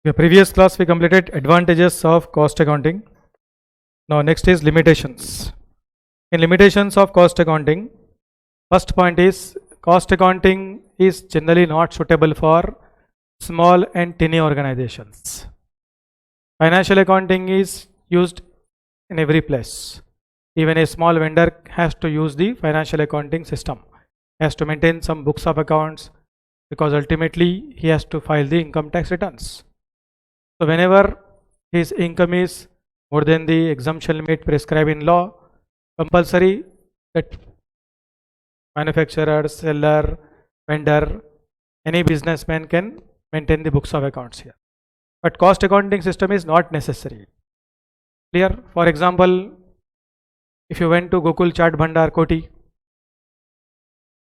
The previous class we completed advantages of cost accounting. Now next is limitations. In limitations of cost accounting, first point is cost accounting is generally not suitable for small and tiny organizations. Financial accounting is used in every place. Even a small vendor has to use the financial accounting system, has to maintain some books of accounts, because ultimately he has to file the income tax returns. So whenever his income is more than the exemption limit prescribed in law, compulsory that manufacturer, seller, vendor, any businessman can maintain the books of accounts here. But cost accounting system is not necessary. Clear? For example, if you went to Gokul Chaat Bhandar Koti,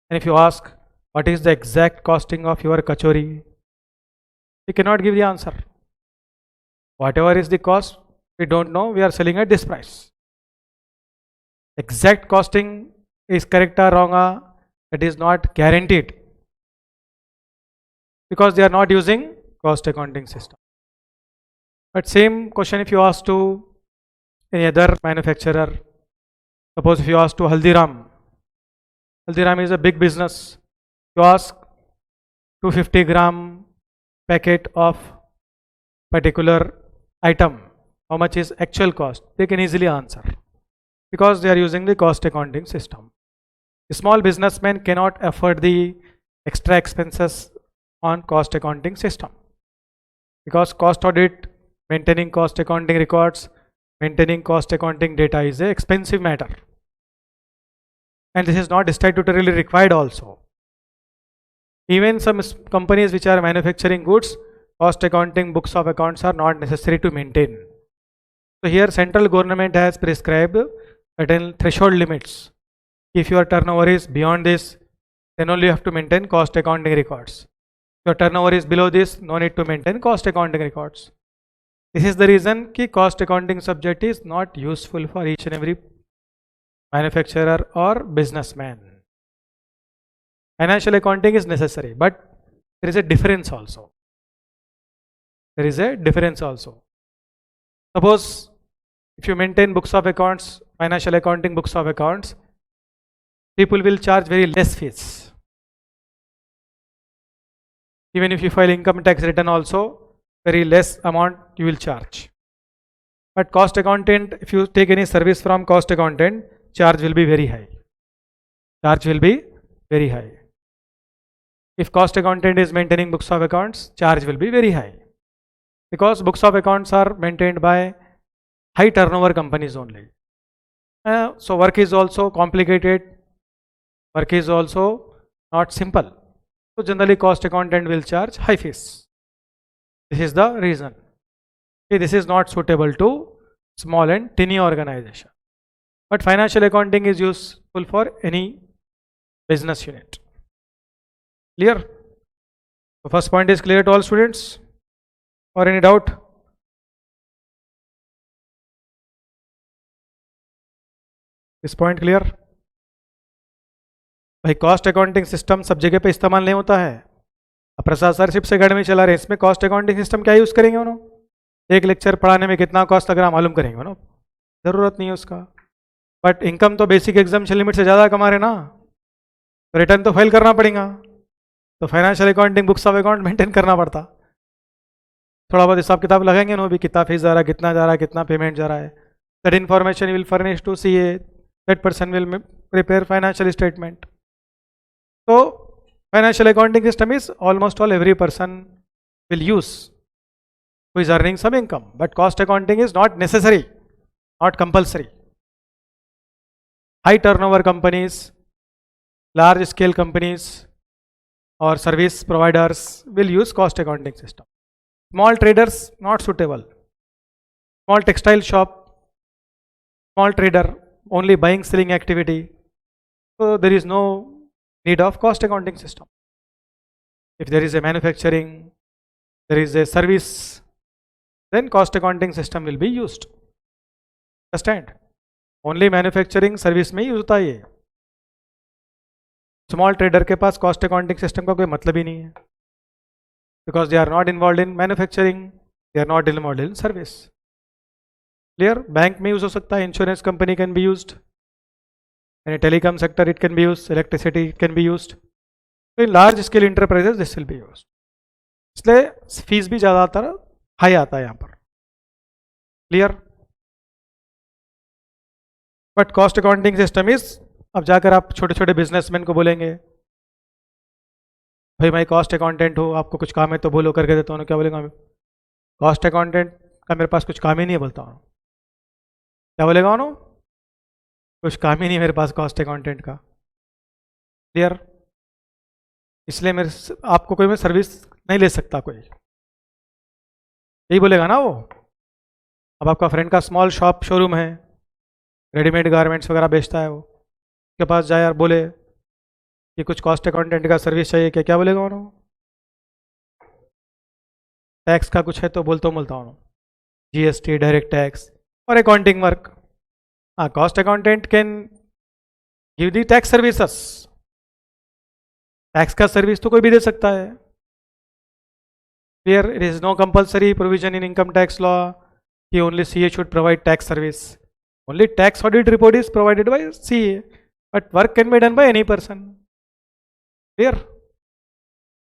and if you ask what is the exact costing of your kachori, he cannot give the answer. Whatever is the cost, we don't know, we are selling at this price. Exact costing is correct or wrong, that is not guaranteed, because they are not using cost accounting system. But same question if you ask to any other manufacturer, suppose if you ask to Haldiram is a big business, you ask 250 gram packet of particular item, how much is actual cost, they can easily answer, because they are using the cost accounting system. A small businessman cannot afford the extra expenses on cost accounting system, because cost audit, maintaining cost accounting records, maintaining cost accounting data is an expensive matter, and this is not statutorily required also. Even some companies which are manufacturing goods, cost accounting books of accounts are not necessary to maintain. So here central government has prescribed certain threshold limits. If your turnover is beyond this, then only you have to maintain cost accounting records. If your turnover is below this, no need to maintain cost accounting records. This is the reason that cost accounting subject is not useful for each and every manufacturer or businessman. Financial accounting is necessary, but there is a difference also. Suppose if you maintain books of accounts, financial accounting books of accounts, people will charge very less fees. Even if you file income tax return also, very less amount you will charge. But cost accountant, if you take any service from cost accountant, charge will be very high. If cost accountant is maintaining books of accounts, charge will be very high, because books of accounts are maintained by high turnover companies only. So work is also complicated, work is also not simple. So generally cost accountant will charge high fees. This is the reason. Okay, this is not suitable to small and tiny organization. But financial accounting is useful for any business unit. Clear? The first point is clear to all students, or any doubt? This point clear? भाई cost accounting system सब जगह पे इस्तेमाल नहीं होता है. अब प्रसाद sir ships academy चला रहे हैं, इसमें कॉस्ट अकाउंटिंग सिस्टम क्या यूज़ करेंगे उन्होंने? एक लेक्चर पढ़ाने में कितना कॉस्ट लग रहा मालूम करेंगे उन्होंने? ज़रूरत नहीं है उसका. बट इनकम तो बेसिक एग्जाम्शन लिमिट से ज़्यादा कमा रहे ना, तो रिटर्न तो फाइल करना पड़ेगा. तो financial accounting books of account maintain करना पड़ता. थोड़ा बहुत हिसाब किताब लगाएंगे ना, भी कितना फीस जा रहा है, कितना जा रहा है, कितना पेमेंट जा रहा है. That information will furnish to CA, that person will prepare financial statement. So financial accounting system is almost all every person will use who is earning some income, but cost accounting is not necessary, not compulsory. High turnover companies, large scale companies or service providers will use cost accounting system. Small traders not suitable. Small textile shop, small trader, only buying selling activity, so there is no need of cost accounting system. If there is a manufacturing, there is a service, then cost accounting system will be used. Understand? Only manufacturing service में use होता है ये. Small trader के पास cost accounting system का कोई मतलब ही नहीं है, because they are not involved in manufacturing, they are not in model service. Clear. Bank में यूज हो सकता है, insurance company can be used, in telecom sector it can be used, electricity it can be used. तो in large scale enterprises this will be used. इसलिए fees भी ज़्यादातर high आता है यहाँ पर. Clear. But cost accounting system is, अब जाकर आप छोटे छोटे बिजनेसमैन को बोलेंगे भाई मैं कॉस्ट अकाउंटेंट हूँ, आपको कुछ काम है तो बोलो, करके देता हूँ. क्या बोलेगा? कॉस्ट अकाउंटेंट का मेरे पास कुछ काम ही नहीं है, बोलता हूँ. क्या बोलेगा उन्होंने? कुछ काम ही नहीं मेरे पास कॉस्ट अकाउंटेंट का. क्लियर. इसलिए मेरे आपको कोई मैं सर्विस नहीं ले सकता कोई, यही बोलेगा ना वो. अब आपका फ्रेंड का स्मॉल शॉप शोरूम है, रेडीमेड गारमेंट्स वगैरह बेचता है, वो उसके पास जाए और बोले कि कुछ कॉस्ट अकाउंटेंट का सर्विस चाहिए, क्या बोलेगा उन्होंने? टैक्स का कुछ है तो बोलता हूँ जीएसटी, डायरेक्ट टैक्स और अकाउंटिंग वर्क. हाँ, cost accountant can give the tax services. Tax का सर्विस तो कोई भी दे सकता है. Clear. It is no compulsory provision in income tax law कि only CA should provide tax service. Only tax audit report is provided by CA, but work can be done by any person. Clear.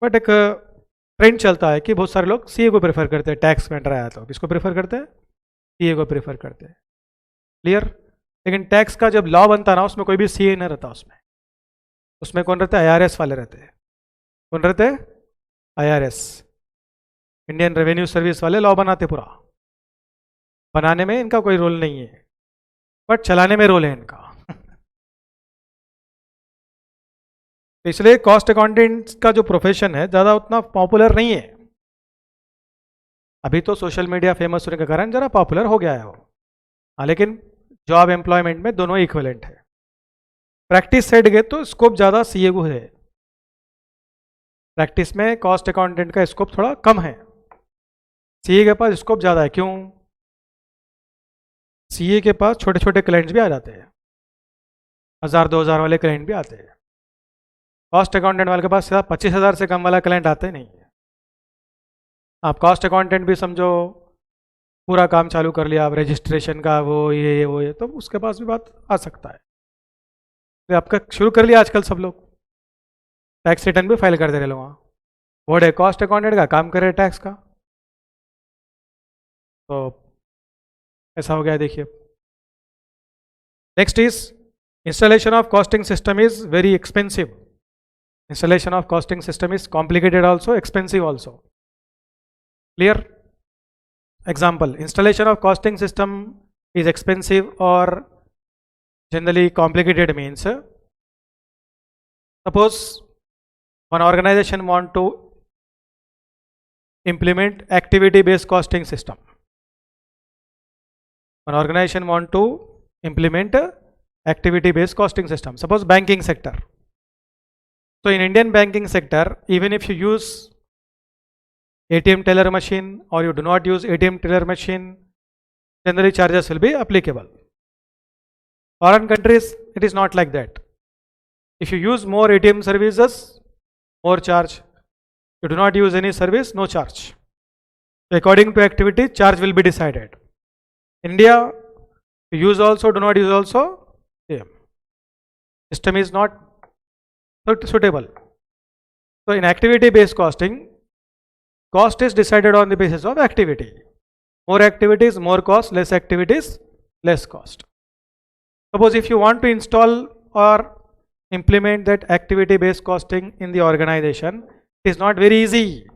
But एक trend चलता है कि बहुत सारे लोग CA को prefer करते हैं. टैक्स मैटर आया तो किसको प्रेफर करते हैं? सीए को प्रेफर करते हैं. क्लियर. लेकिन टैक्स का जब लॉ बनता ना, उसमें कोई भी सीए नहीं रहता. उसमें कौन रहता है? आईआरएस वाले रहते हैं. कौन रहते हैं? आईआरएस, इंडियन रेवेन्यू सर्विस वाले लॉ बनाते. पूरा बनाने में इनका कोई रोल नहीं है, बट चलाने में रोल है इनका. इसलिए कॉस्ट अकाउंटेंट का जो प्रोफेशन है ज़्यादा उतना पॉपुलर नहीं है. अभी तो सोशल मीडिया फेमस होने के कारण ज़रा पॉपुलर हो गया है वो. हाँ, लेकिन जॉब एम्प्लॉयमेंट में दोनों इक्विवेलेंट है. प्रैक्टिस साइड गए तो स्कोप ज़्यादा सीए को है. प्रैक्टिस में कॉस्ट अकाउंटेंट का स्कोप थोड़ा कम है, सीए के पास स्कोप ज़्यादा है. क्यों? सीए के पास छोटे छोटे क्लाइंट्स भी आ जाते हैं, 1000-2000 वाले क्लाइंट भी आते हैं. कॉस्ट अकाउंटेंट वाले के पास सिर्फ 25,000 से कम वाला क्लाइंट आते नहीं है. आप कॉस्ट अकाउंटेंट भी समझो पूरा काम चालू कर लिया, आप रजिस्ट्रेशन का वो ये तो उसके पास भी बात आ सकता है. तो आपका शुरू कर लिया आजकल सब लोग, टैक्स रिटर्न भी फाइल कर दे रहे लोग. वहाँ वर्ड है कॉस्ट अकाउंटेंट का, काम कर रहे टैक्स का. तो ऐसा हो गया. देखिए next is installation of costing system is very expensive. Installation of costing system is complicated also, expensive also. Clear. Example, installation of costing system is expensive or generally complicated means, suppose one organization want to implement activity based costing system. One organization want to implement activity based costing system, suppose banking sector. So in Indian banking sector, even if you use ATM teller machine or you do not use ATM teller machine, generally charges will be applicable. Foreign countries, it is not like that. If you use more ATM services, more charge. You do not use any service, no charge. So according to activity, charge will be decided. India, you use also, do not use also, same. System is not suitable. So in activity based costing, cost is decided on the basis of activity. More activities, more cost, less activities, less cost. Suppose if you want to install or implement that activity based costing in the organization, it is not very easy.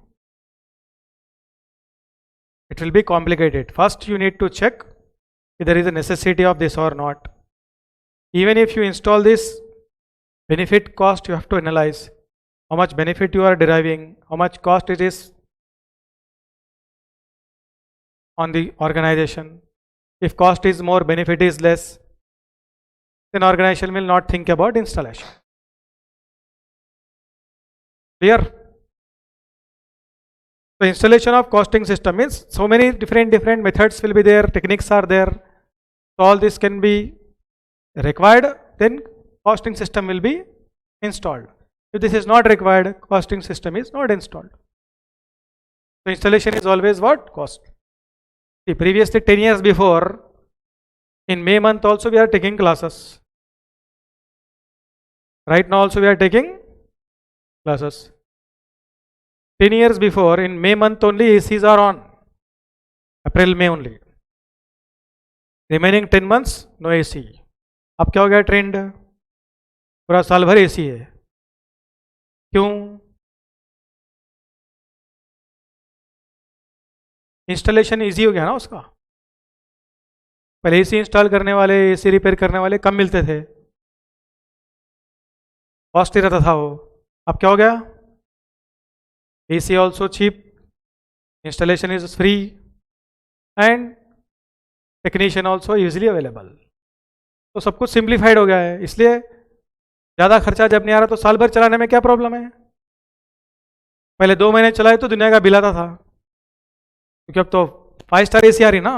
It will be complicated. First you need to check if there is a necessity of this or not. Even if you install this, benefit cost you have to analyze. How much benefit you are deriving, how much cost it is on the organization. If cost is more, benefit is less, then organization will not think about installation. Clear? So installation of costing system means so many different methods will be there, techniques are there. So all this can be required, then costing system will be installed. If this is not required, costing system is not installed. So installation is always what? Cost. Previously 10 years before, in May month also we are taking classes. Right now also we are taking classes. 10 years before, in May month only ACs are on. April, May only. Remaining 10 months no AC. अब क्या हो गया trend? पूरा साल भर AC है. क्यों? Installation easy हो गया ना उसका. पहले AC इंस्टॉल करने वाले, AC रिपेयर करने वाले कम मिलते थे, कॉस्टली रहता था वो. अब क्या हो गया? AC also cheap, installation is free and technician also usually available. तो सब कुछ सिंप्लीफाइड हो गया है. इसलिए ज़्यादा खर्चा जब नहीं आ रहा तो साल भर चलाने में क्या प्रॉब्लम है? पहले 2 महीने चलाए तो दुनिया का बिल आता था, क्योंकि अब तो 5 स्टार AC आ रही ना.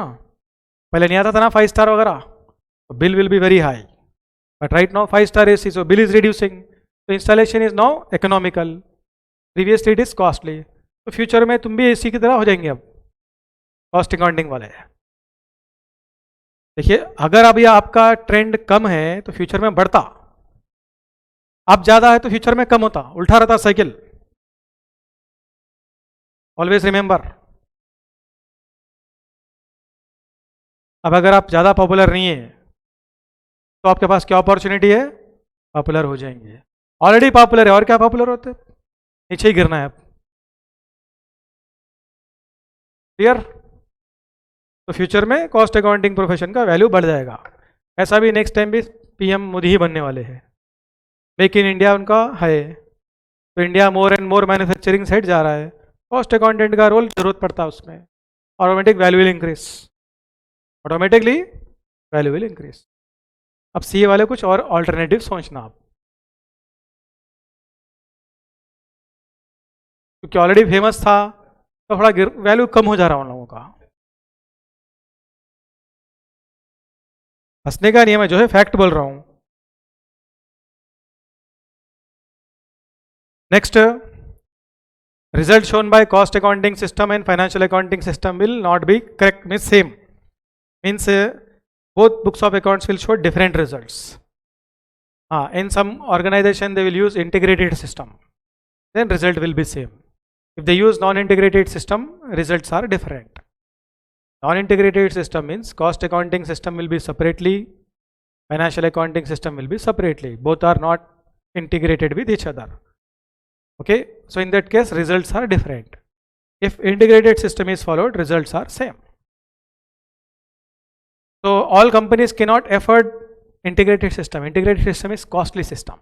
पहले नहीं आता था ना 5 स्टार वगैरह, तो bill will be very high. But right now 5 star AC, so bill is reducing. So installation is now economical. Previously it is costly. तो फ्यूचर में तुम भी AC की तरह हो जाएंगे अब, कॉस्ट अकाउंटिंग वाले. देखिए, अगर अभी आपका ट्रेंड कम है तो फ्यूचर में बढ़ता, अब ज़्यादा है तो फ्यूचर में कम होता, उल्टा रहता साइकिल. Always remember. अब अगर आप ज़्यादा पॉपुलर नहीं है तो आपके पास क्या अपॉर्चुनिटी है? पॉपुलर हो जाएंगे. ऑलरेडी पॉपुलर है और क्या पॉपुलर होते, नीचे ही गिरना है अब. क्लियर? तो फ्यूचर में कॉस्ट अकाउंटिंग प्रोफेशन का वैल्यू बढ़ जाएगा. ऐसा भी नेक्स्ट टाइम भी PM मोदी ही बनने वाले हैं. मेक इन इंडिया उनका है, तो India more and more manufacturing side जा रहा है. कॉस्ट अकाउंटेंट का रोल जरूरत पड़ता है उसमें. Automatic value will increase, automatically value will increase. अब CA वाले कुछ और ऑल्टरनेटिव सोचना आप, क्योंकि ऑलरेडी फेमस था तो थोड़ा वैल्यू कम हो जा रहा है उन लोगों का. हंसने का नियम है, जो है फैक्ट बोल रहा हूं. Next, result shown by cost accounting system and financial accounting system will not be correct. Means same, means both books of accounts will show different results. In some organization they will use integrated system, then result will be same. If they use non-integrated system, results are different. Non-integrated system means cost accounting system will be separately, financial accounting system will be separately. Both are not integrated with each other. Okay, so in that case results are different. If integrated system is followed, results are same. So all companies cannot afford integrated system. Integrated system is costly system,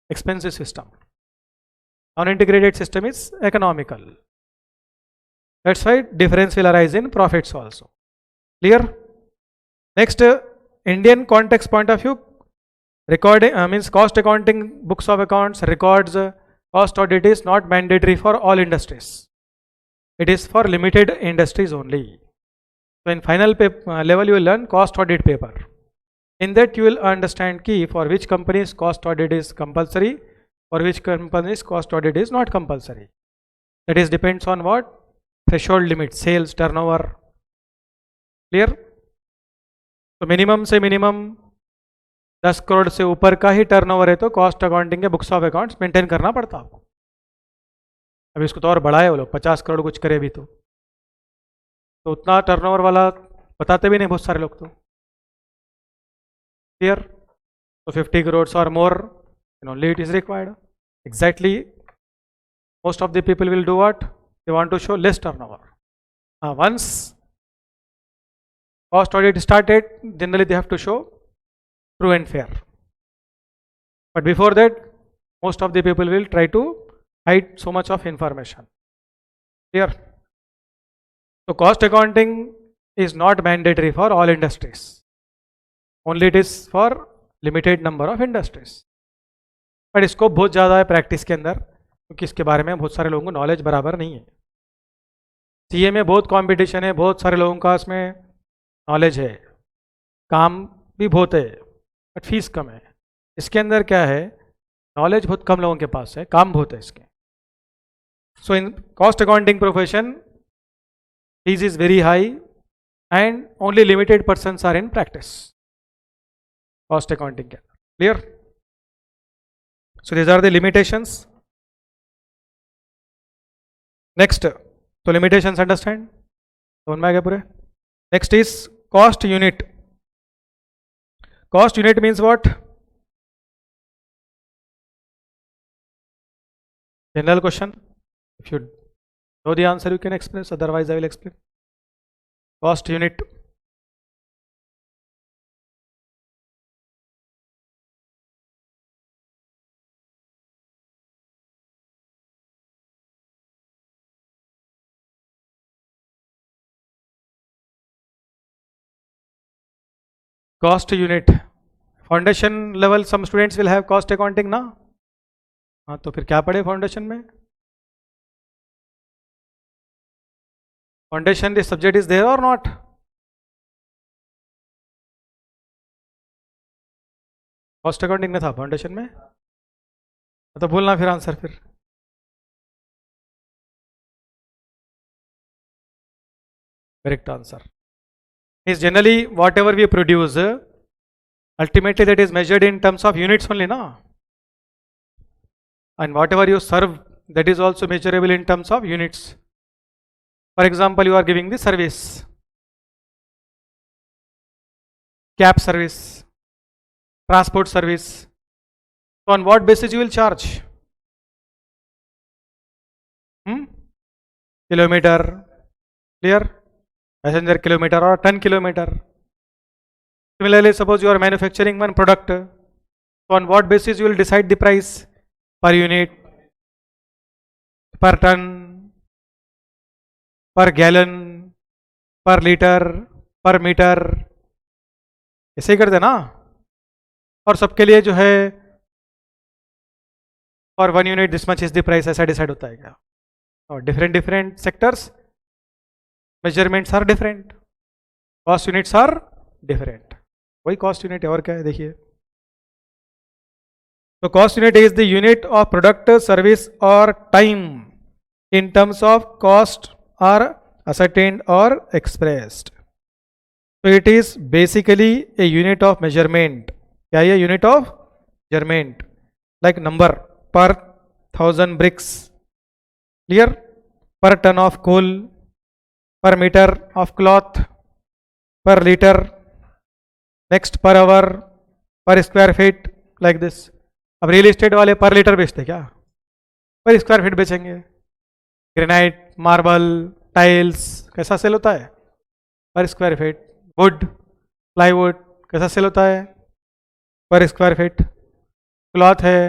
expensive system. Non-integrated system is economical. That's why difference will arise in profits also. Clear? Next, Indian context point of view, recording means cost accounting books of accounts records cost audit is not mandatory for all industries. It is for limited industries only. So in final level you will learn cost audit paper. In that you will understand key for which companies cost audit is compulsory, for which companies cost audit is not compulsory. That is depends on what? Threshold limit, sales, turnover. Clear? तो minimum से minimum 10 crore से ऊपर का ही turnover है तो cost accounting के books of accounts maintain करना पड़ता आपको. अभी इसको तो और बढ़ाए वो लोग, 50 करोड़ कुछ करे भी तो उतना टर्नओवर वाला बताते भी नहीं बहुत सारे लोग तो. क्लियर? तो 50 करोड़ और मोर only it is required. Exactly, most of the people will do what? They want to show less turnover. Once cost audit started, generally they have to show true and fair. But before that, most of the people will try to hide so much of information. Clear? So cost accounting is not mandatory for all industries. Only it is for limited number of industries. But scope बहुत ज़्यादा है practice के अंदर, क्योंकि इसके बारे में बहुत सारे लोगों को नॉलेज बराबर नहीं है. CA में बहुत कंपटीशन है, बहुत सारे लोगों का इसमें नॉलेज है, काम भी बहुत है बट फीस कम है. इसके अंदर क्या है, नॉलेज बहुत कम लोगों के पास है, काम बहुत है इसके. So in cost accounting profession fees is very high and only limited persons are in practice cost accounting के अंदर. Clear? So these are the limitations. Next, so limitations understand? समझ में आ गया पूरे? Next is cost unit. Cost unit means what? General question. If you know the answer, you can express. Otherwise, I will explain. Cost unit. Cost unit. Foundation level, some students will have cost accounting ना. हाँ तो फिर क्या पढ़े foundation में? Foundation this subject is there और not? Cost accounting में था फाउंडेशन में, तो बोलना फिर आंसर फिर. Correct answer is generally whatever we produce ultimately that is measured in terms of units only na, and whatever you serve that is also measurable in terms of units. For example, you are giving the service, cab service, transport service, so on what basis you will charge? Kilometer, clear? Passenger kilometer or ton kilometer. Similarly, suppose you are manufacturing one product, so on what basis you will decide the price? Per unit, per ton, per gallon, per liter, per meter, ऐसे ही कर देना. और सबके लिए जो है for 1 unit this much is the price, ऐसा decide होता है क्या? और different sectors measurements are different, cost units are different. वही cost unit है और क्या है देखिए. So cost unit is the unit of product, service or time in terms of cost are ascertained or expressed. So it is basically a unit of measurement. क्या है unit of measurement? Like number per 1000 bricks, clear? Per ton of coal, per meter of cloth, per liter, next per hour, per square feet, like this. अब real estate वाले पर litre बेचते क्या? पर square feet बेचेंगे. Granite, marble, tiles कैसा cell होता है? पर स्क्वायर फीट. वुड, प्लाईवुड कैसा सेल होता है? पर स्क्वायर फीट. क्लॉथ है,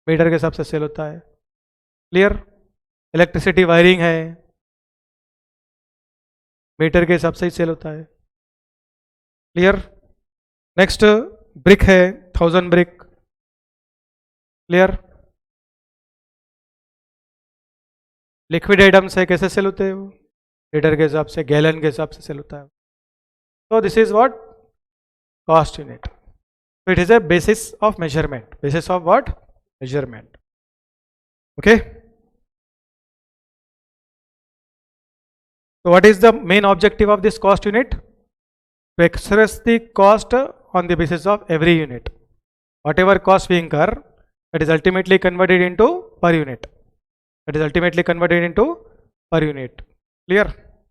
मीटर के हिसाब से सेल होता है. क्लियर? इलेक्ट्रिसिटी वायरिंग है, मीटर के हिसाब से ही सेल होता है. क्लियर? नेक्स्ट ब्रिक है, 1000 ब्रिक. क्लियर? लिक्विड आइटम्स है, कैसे सेल होते हैं वो? लीटर के हिसाब से, गैलन के हिसाब से सेल होता है. तो this is what cost unit. It is a basis of measurement. Basis of what? Measurement. Okay. So what is the main objective of this cost unit? To express the cost on the basis of every unit. Whatever cost we incur, that is ultimately converted into per unit. That is ultimately converted into per unit. Clear?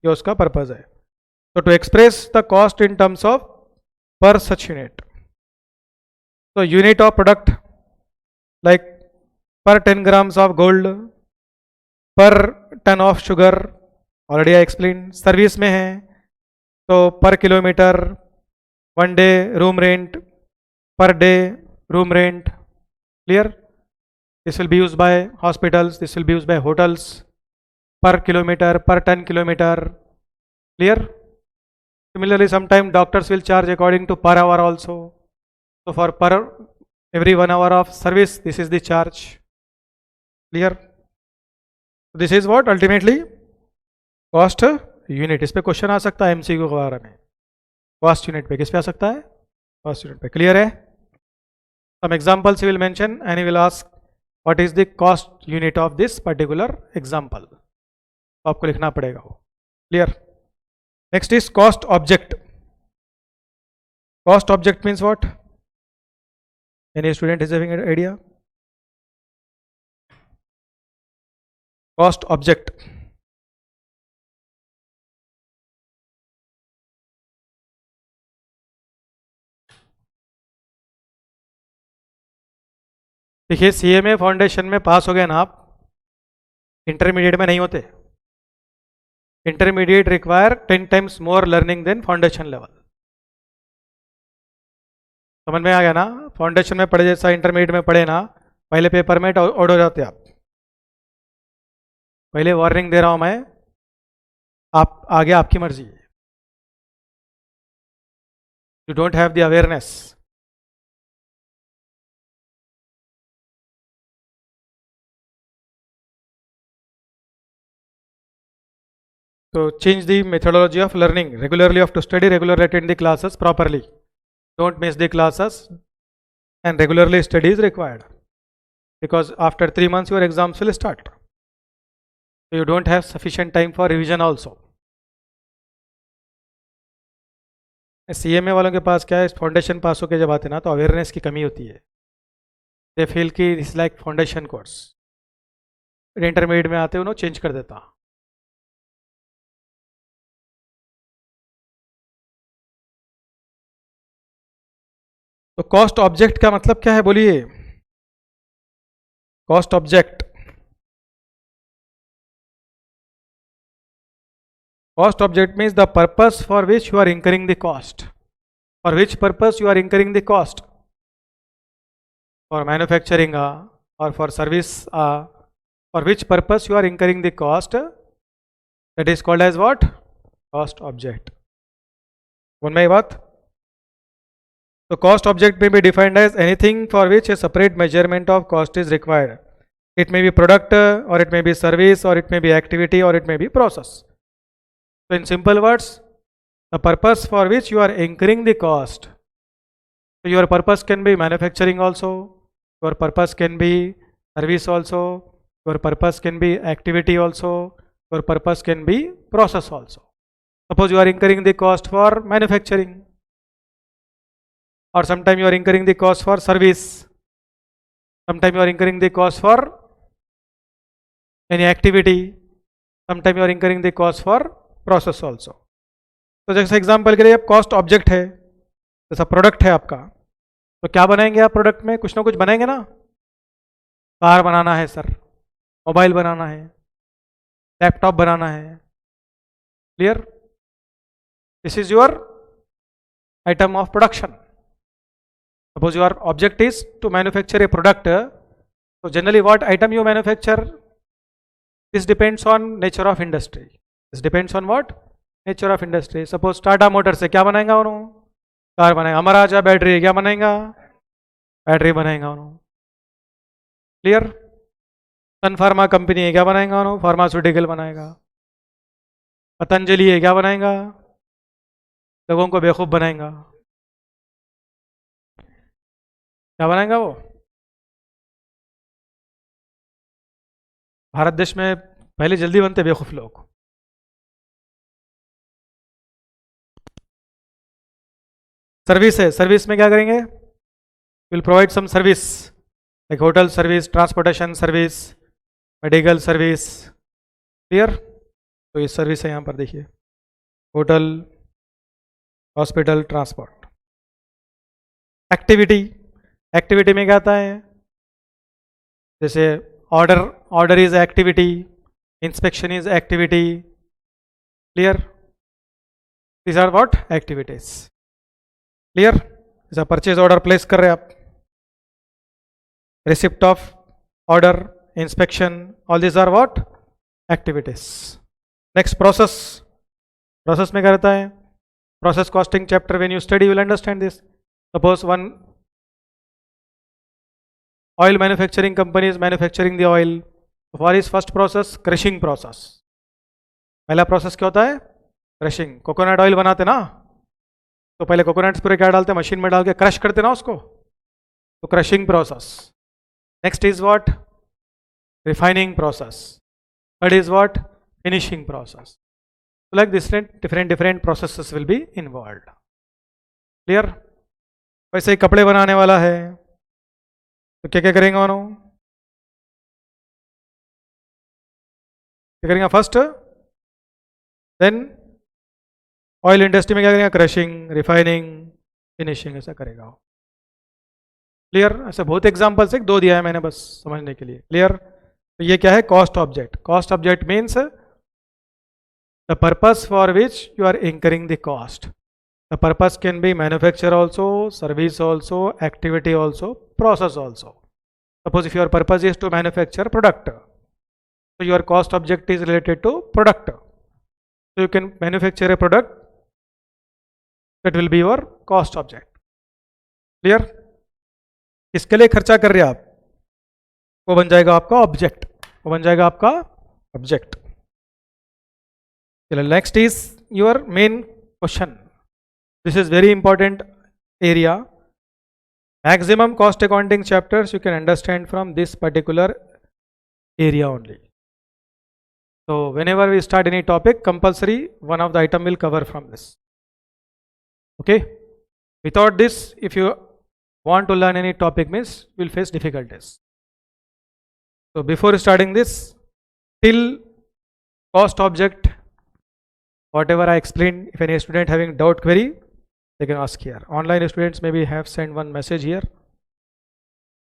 ये उसका purpose है. So to express the cost in terms of per such unit. So unit of product like per 10 grams of gold, per ton of sugar. Already I explain. Service में है तो per kilometre, 1 day room rent, per day room rent. Clear? This will be used by hospitals, this will be used by hotels. Per kilometre, per ton kilometre. Clear? Similarly sometime doctors will charge according to per hour also. So for per every 1 hour of service, this is the charge. Clear? This is what ultimately cost unit. इस पे question आ सकता है MCQ के बारे में. Cost unit पे किस पे आ सकता है? कॉस्ट यूनिट पे. क्लियर है? Some examples he will mention and he will ask what is the cost unit of this particular example. आपको लिखना पड़ेगा वो. Clear? Next is cost object. Cost object means what? Any student is having an idea? Cost object. देखिए CMA foundation में पास हो गए ना आप, इंटरमीडिएट में नहीं होते. Intermediate require 10 times more learning than foundation level. समझ में आ गया ना? फाउंडेशन में पढ़े जैसा इंटरमीडिएट में पढ़े ना, पहले पेपर में आउट हो जाते आप. पहले वार्निंग दे रहा हूं मैं, आप आगे आपकी मर्जी है. You don't have the awareness. So change the methodology of learning. Regularly you have to study, regularly attend the classes properly. Don't miss the classes, and regularly study is required. Because after 3 months your exams will start. So you don't have sufficient time for revision also. CMA वालों के पास क्या है, foundation पास होकर जब आते ना तो awareness की कमी होती है. दे फील कि it's like foundation course. Intermediate में आते उन्होंने चेंज कर देता. तो कॉस्ट ऑब्जेक्ट का मतलब क्या है बोलिए? Cost object, cost object means the purpose for which you are incurring the cost. For which purpose you are incurring the cost? For manufacturing or for service, for which purpose you are incurring the cost, that is called as what? Cost object. One my baat. So cost object may be defined as anything for which a separate measurement of cost is required. It may be product, or it may be service, or it may be activity, or it may be process. So in simple words, the purpose for which you are incurring the cost. So your purpose can be manufacturing also, your purpose can be service also, your purpose can be activity also, your purpose can be process also. Suppose you are incurring the cost for manufacturing, or sometime you are incurring the cost for service, sometime you are incurring the cost for any activity, sometime you are incurring the cost for process also. तो जैसे example के लिए अब cost object है, जैसा product है आपका, तो क्या बनाएंगे आप प्रोडक्ट में? कुछ ना कुछ बनाएंगे ना. कार बनाना है सर, मोबाइल बनाना है, लैपटॉप बनाना है. Clear? This is your item of production. Suppose your object is to manufacture a product. तो generally what item you manufacture, this depends on nature of industry. This depends on what? Nature of industry. Suppose Tata motor से क्या बनाएगा उन्होंने? Car बनाएगा. Amaraja battery क्या बनाएगा? Battery बनाएगा उन्होंने. क्लियर? सन फार्मा कंपनी है, क्या बनाएगा उन्होंने? फार्मास्यूटिकल बनाएगा. पतंजलि है, क्या बनाएगा? लोगों को बेवकूफ बनाएगा. क्या बनाएगा वो? भारत देश में पहले जल्दी बनते बेवकूफ लोग. सर्विस है, सर्विस में क्या करेंगे? Will provide some service like hotel service, transportation service, medical service. Clear? तो ये सर्विस है यहाँ पर देखिए, hotel, hospital, transport. Activity, activity में क्या आता है? जैसे order, order is activity, inspection is activity. Clear? These are what? Activities. Clear? जैसा परचेज ऑर्डर प्लेस कर रहे हैं आप, receipt of order, inspection, all this are what? Activities. Next process. Process में क्या रहता है? Process costing chapter when you study you will understand this. Suppose one oil manufacturing company is manufacturing the oil. What is first process? Crushing process. पहला process क्या होता है? Crushing. Coconut oil बनाते ना, तो पहले कोकोनट्स पूरे क्या डालते हैं? मशीन में डाल के क्रश करते ना उसको, तो crushing process. Next is what? Refining process. Third is what? Finishing process. So like this different processes will be involved. Clear? वैसे ही कपड़े बनाने वाला है तो क्या क्या करेंगे उन्हों? क्या करेंगे फर्स्ट? देन ऑयल इंडस्ट्री में क्या करेंगे? क्रशिंग, रिफाइनिंग, फिनिशिंग, ऐसा करेगा. क्लियर? ऐसे बहुत एग्जांपल्स एक दो दिया है मैंने बस समझने के लिए. क्लियर? तो ये क्या है? Cost object. Cost object means the purpose for which you are incurring the cost. The purpose can be manufacture also, service also, activity also, process also. Suppose if your purpose is to manufacture product, so your cost object is related to product. So you can manufacture a product, that will be your cost object. Clear? इसके लिए खर्चा कर रहे हैं आप, वो बन जाएगा आपका ऑब्जेक्ट. वो बन जाएगा आपका ऑब्जेक्ट. चलो next is your main question. This is very important area. Maximum cost accounting chapters you can understand from this particular area only. So whenever we start any topic, compulsory one of the item will cover from this. Okay? Without this, if you want to learn any topic means you will face difficulties. So before starting this, till cost object, whatever I explained, if any student having doubt query, they can ask here. Online students maybe have sent one message here.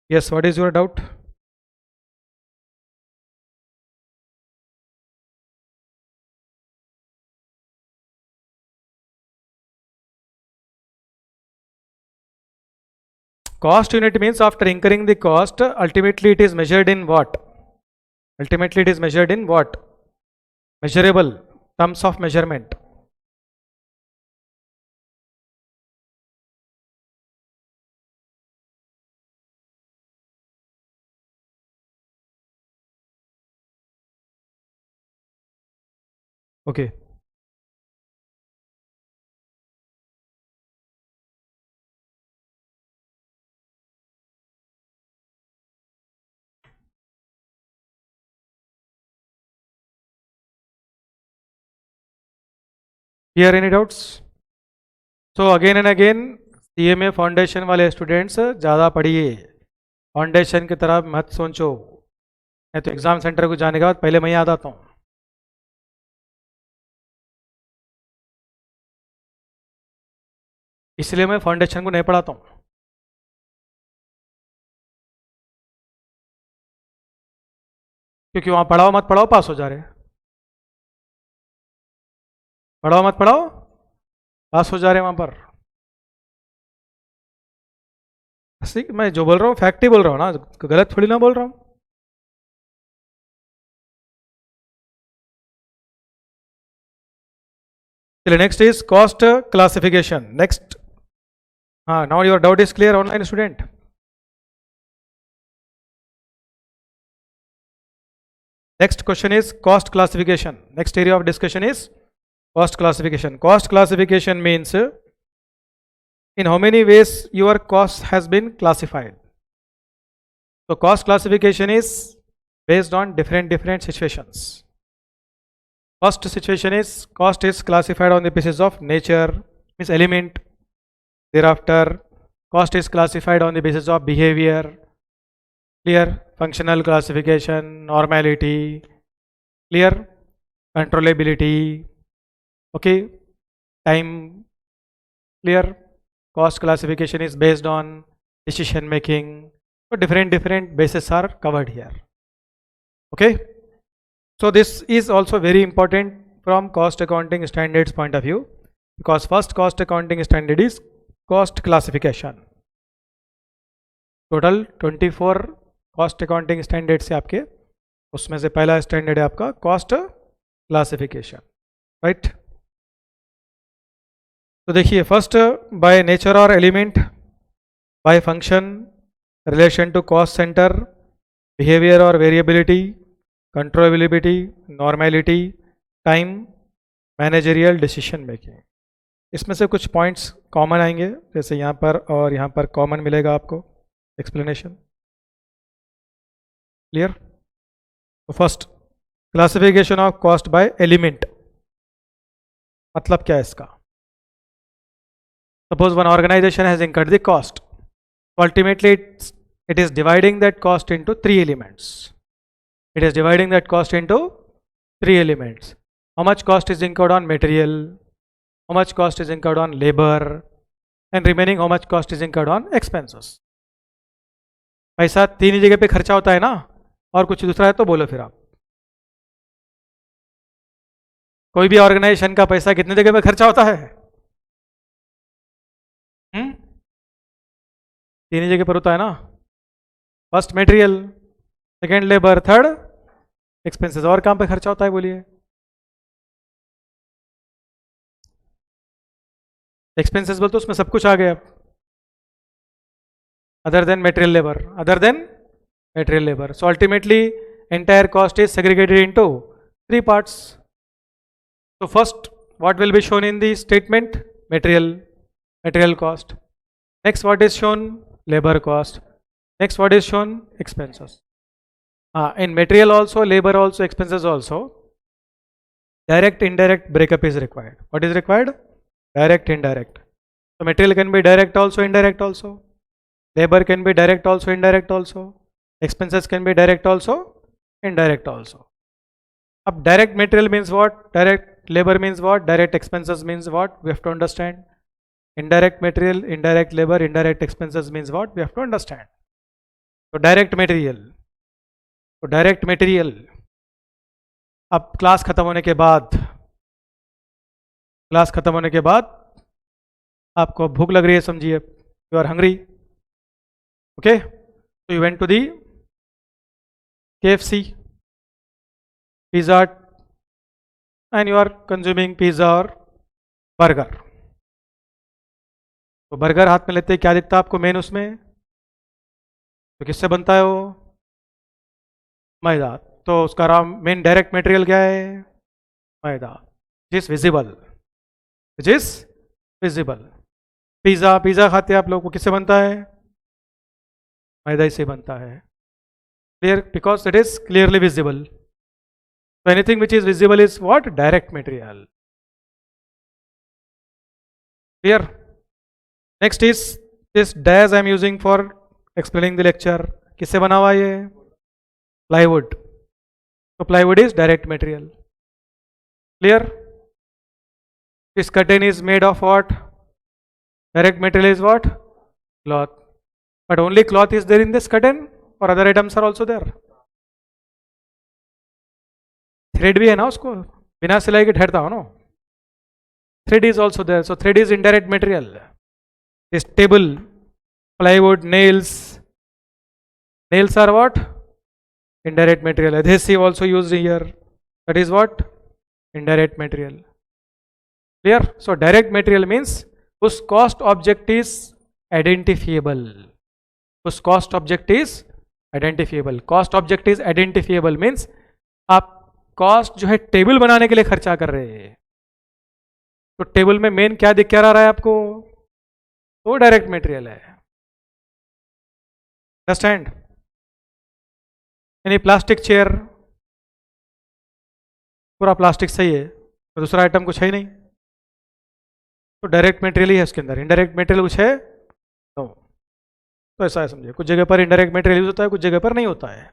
Yes, what is your doubt? Cost unit means after incurring the cost, ultimately it is measured in what? Ultimately it is measured in what? Measurable, terms of measurement. Okay. Here any doubts? So again and again CMA foundation वाले students ज़्यादा पढ़िए. Foundation की तरफ मत सोचो. मैं तो exam centre को जाने के बाद पहले मैं याद आता हूँ. इसलिए मैं फाउंडेशन को नहीं पढ़ाता हूँ. क्योंकि वहाँ पढ़ाओ मत पढ़ाओ पास हो जा रहे. पढ़ाओ मत पढ़ाओ पास हो जा रहे वहाँ पर. मैं जो बोल रहा हूँ फैक्ट ही बोल रहा हूँ ना, गलत थोड़ी ना बोल रहा हूँ. Next is cost classification. Next, now your doubt is clear, online student. Next question is cost classification. Next area of discussion is cost classification. Cost classification means in how many ways your cost has been classified. So cost classification is based on different situations. First situation is cost is classified on the basis of nature, means element. Thereafter, cost is classified on the basis of behavior. Clear? Functional classification, normality. Clear? Controllability. Okay. Time. Clear? Cost classification is based on decision making. So different bases are covered here. Okay. So this is also very important from cost accounting standards point of view, because first cost accounting standard is cost classification. Total 24 cost accounting standards है आपके, उसमें से पहला standard है आपका cost classification, right? तो देखिए first by nature or element, by function, relation to cost center, behavior or variability, controllability, normality, time, managerial decision making. इसमें से कुछ पॉइंट्स कॉमन आएंगे, जैसे यहाँ पर और यहाँ पर कॉमन मिलेगा आपको एक्सप्लेनेशन. क्लियर? तो first classification of cost by element. मतलब क्या है इसका? Suppose one organization has incurred the cost. Ultimately, it is dividing that cost into three elements. It is dividing that cost into three elements. How much cost is incurred on material? How much cost is incurred on labor? And remaining how much cost is incurred on expenses. पैसा तीन ही जगह पे खर्चा होता है ना, और कुछ दूसरा है तो बोलो फिर आप. कोई भी ऑर्गेनाइजेशन का पैसा कितने जगह पे खर्चा होता है? तीन ही जगह पर होता है ना. First material, second labour, third expenses. और कहाँ पे खर्चा होता है बोलिए? एक्सपेंसेस बोल तो उसमें सब कुछ आ गया. Other than material labour, other than material labour. So ultimately entire cost is segregated into three parts. So first, what will be shown in the statement? Material cost. Next, what is shown? Labor cost. Next, what is shown? Expenses. In material also, labor also, expenses also, direct indirect breakup is required. What is required? Direct indirect. So material can be direct also, indirect also. Labor can be direct also, indirect also. Expenses can be direct also, indirect also. अब direct material means what? Direct labor means what? Direct expenses means what? We have to understand. Indirect material, indirect labor, indirect expenses means what? We have to understand. So direct material. So direct material. अब class खत्म होने के बाद आपको भूख लग रही है, समझिए. You are hungry. Okay? So you went to the KFC, Pizza Hut, and you are consuming pizza or burger. तो बर्गर हाथ में लेते क्या दिखता है आपको मेन उसमें? तो किससे बनता है वो? मैदा. तो उसका मेन डायरेक्ट मटेरियल क्या है? मैदा. Which is visible. पिज्जा खाते हैं आप लोग, वो किससे बनता है? मैदा से बनता है. Clear? Because it is clearly visible. So anything which is visible is what? Direct material. Clear? Next is this dash I am using for explaining the lecture. किससे बना हुआ ये? Plywood. So plywood is direct material. Clear? This curtain is made of what? Direct material is what? Cloth. But only cloth is there in this curtain, or other items are also there. Thread भी है ना उसको, बिना सिलाई के ठहरता हो ना. Thread is also there. So thread is indirect material. This table, plywood, nails. Nails are what? Indirect material. Adhesive also used here. That is what? Indirect material. Clear? So direct material means उस cost object is identifiable. उस cost object is identifiable. Cost object is identifiable means आप cost जो है table बनाने के लिए खर्चा कर रहे हैं, तो टेबल में मेन क्या दिख क्या रहा है आपको? वो डायरेक्ट मटेरियल है. अंडरस्टैंड? यानी प्लास्टिक चेयर पूरा प्लास्टिक सही है, तो दूसरा आइटम कुछ है ही नहीं, तो डायरेक्ट मटेरियल ही है उसके अंदर. इनडायरेक्ट मटेरियल कुछ है? नो. तो ऐसा है, समझिए. कुछ जगह पर इनडायरेक्ट मटेरियल यूज होता है, कुछ जगह पर नहीं होता है.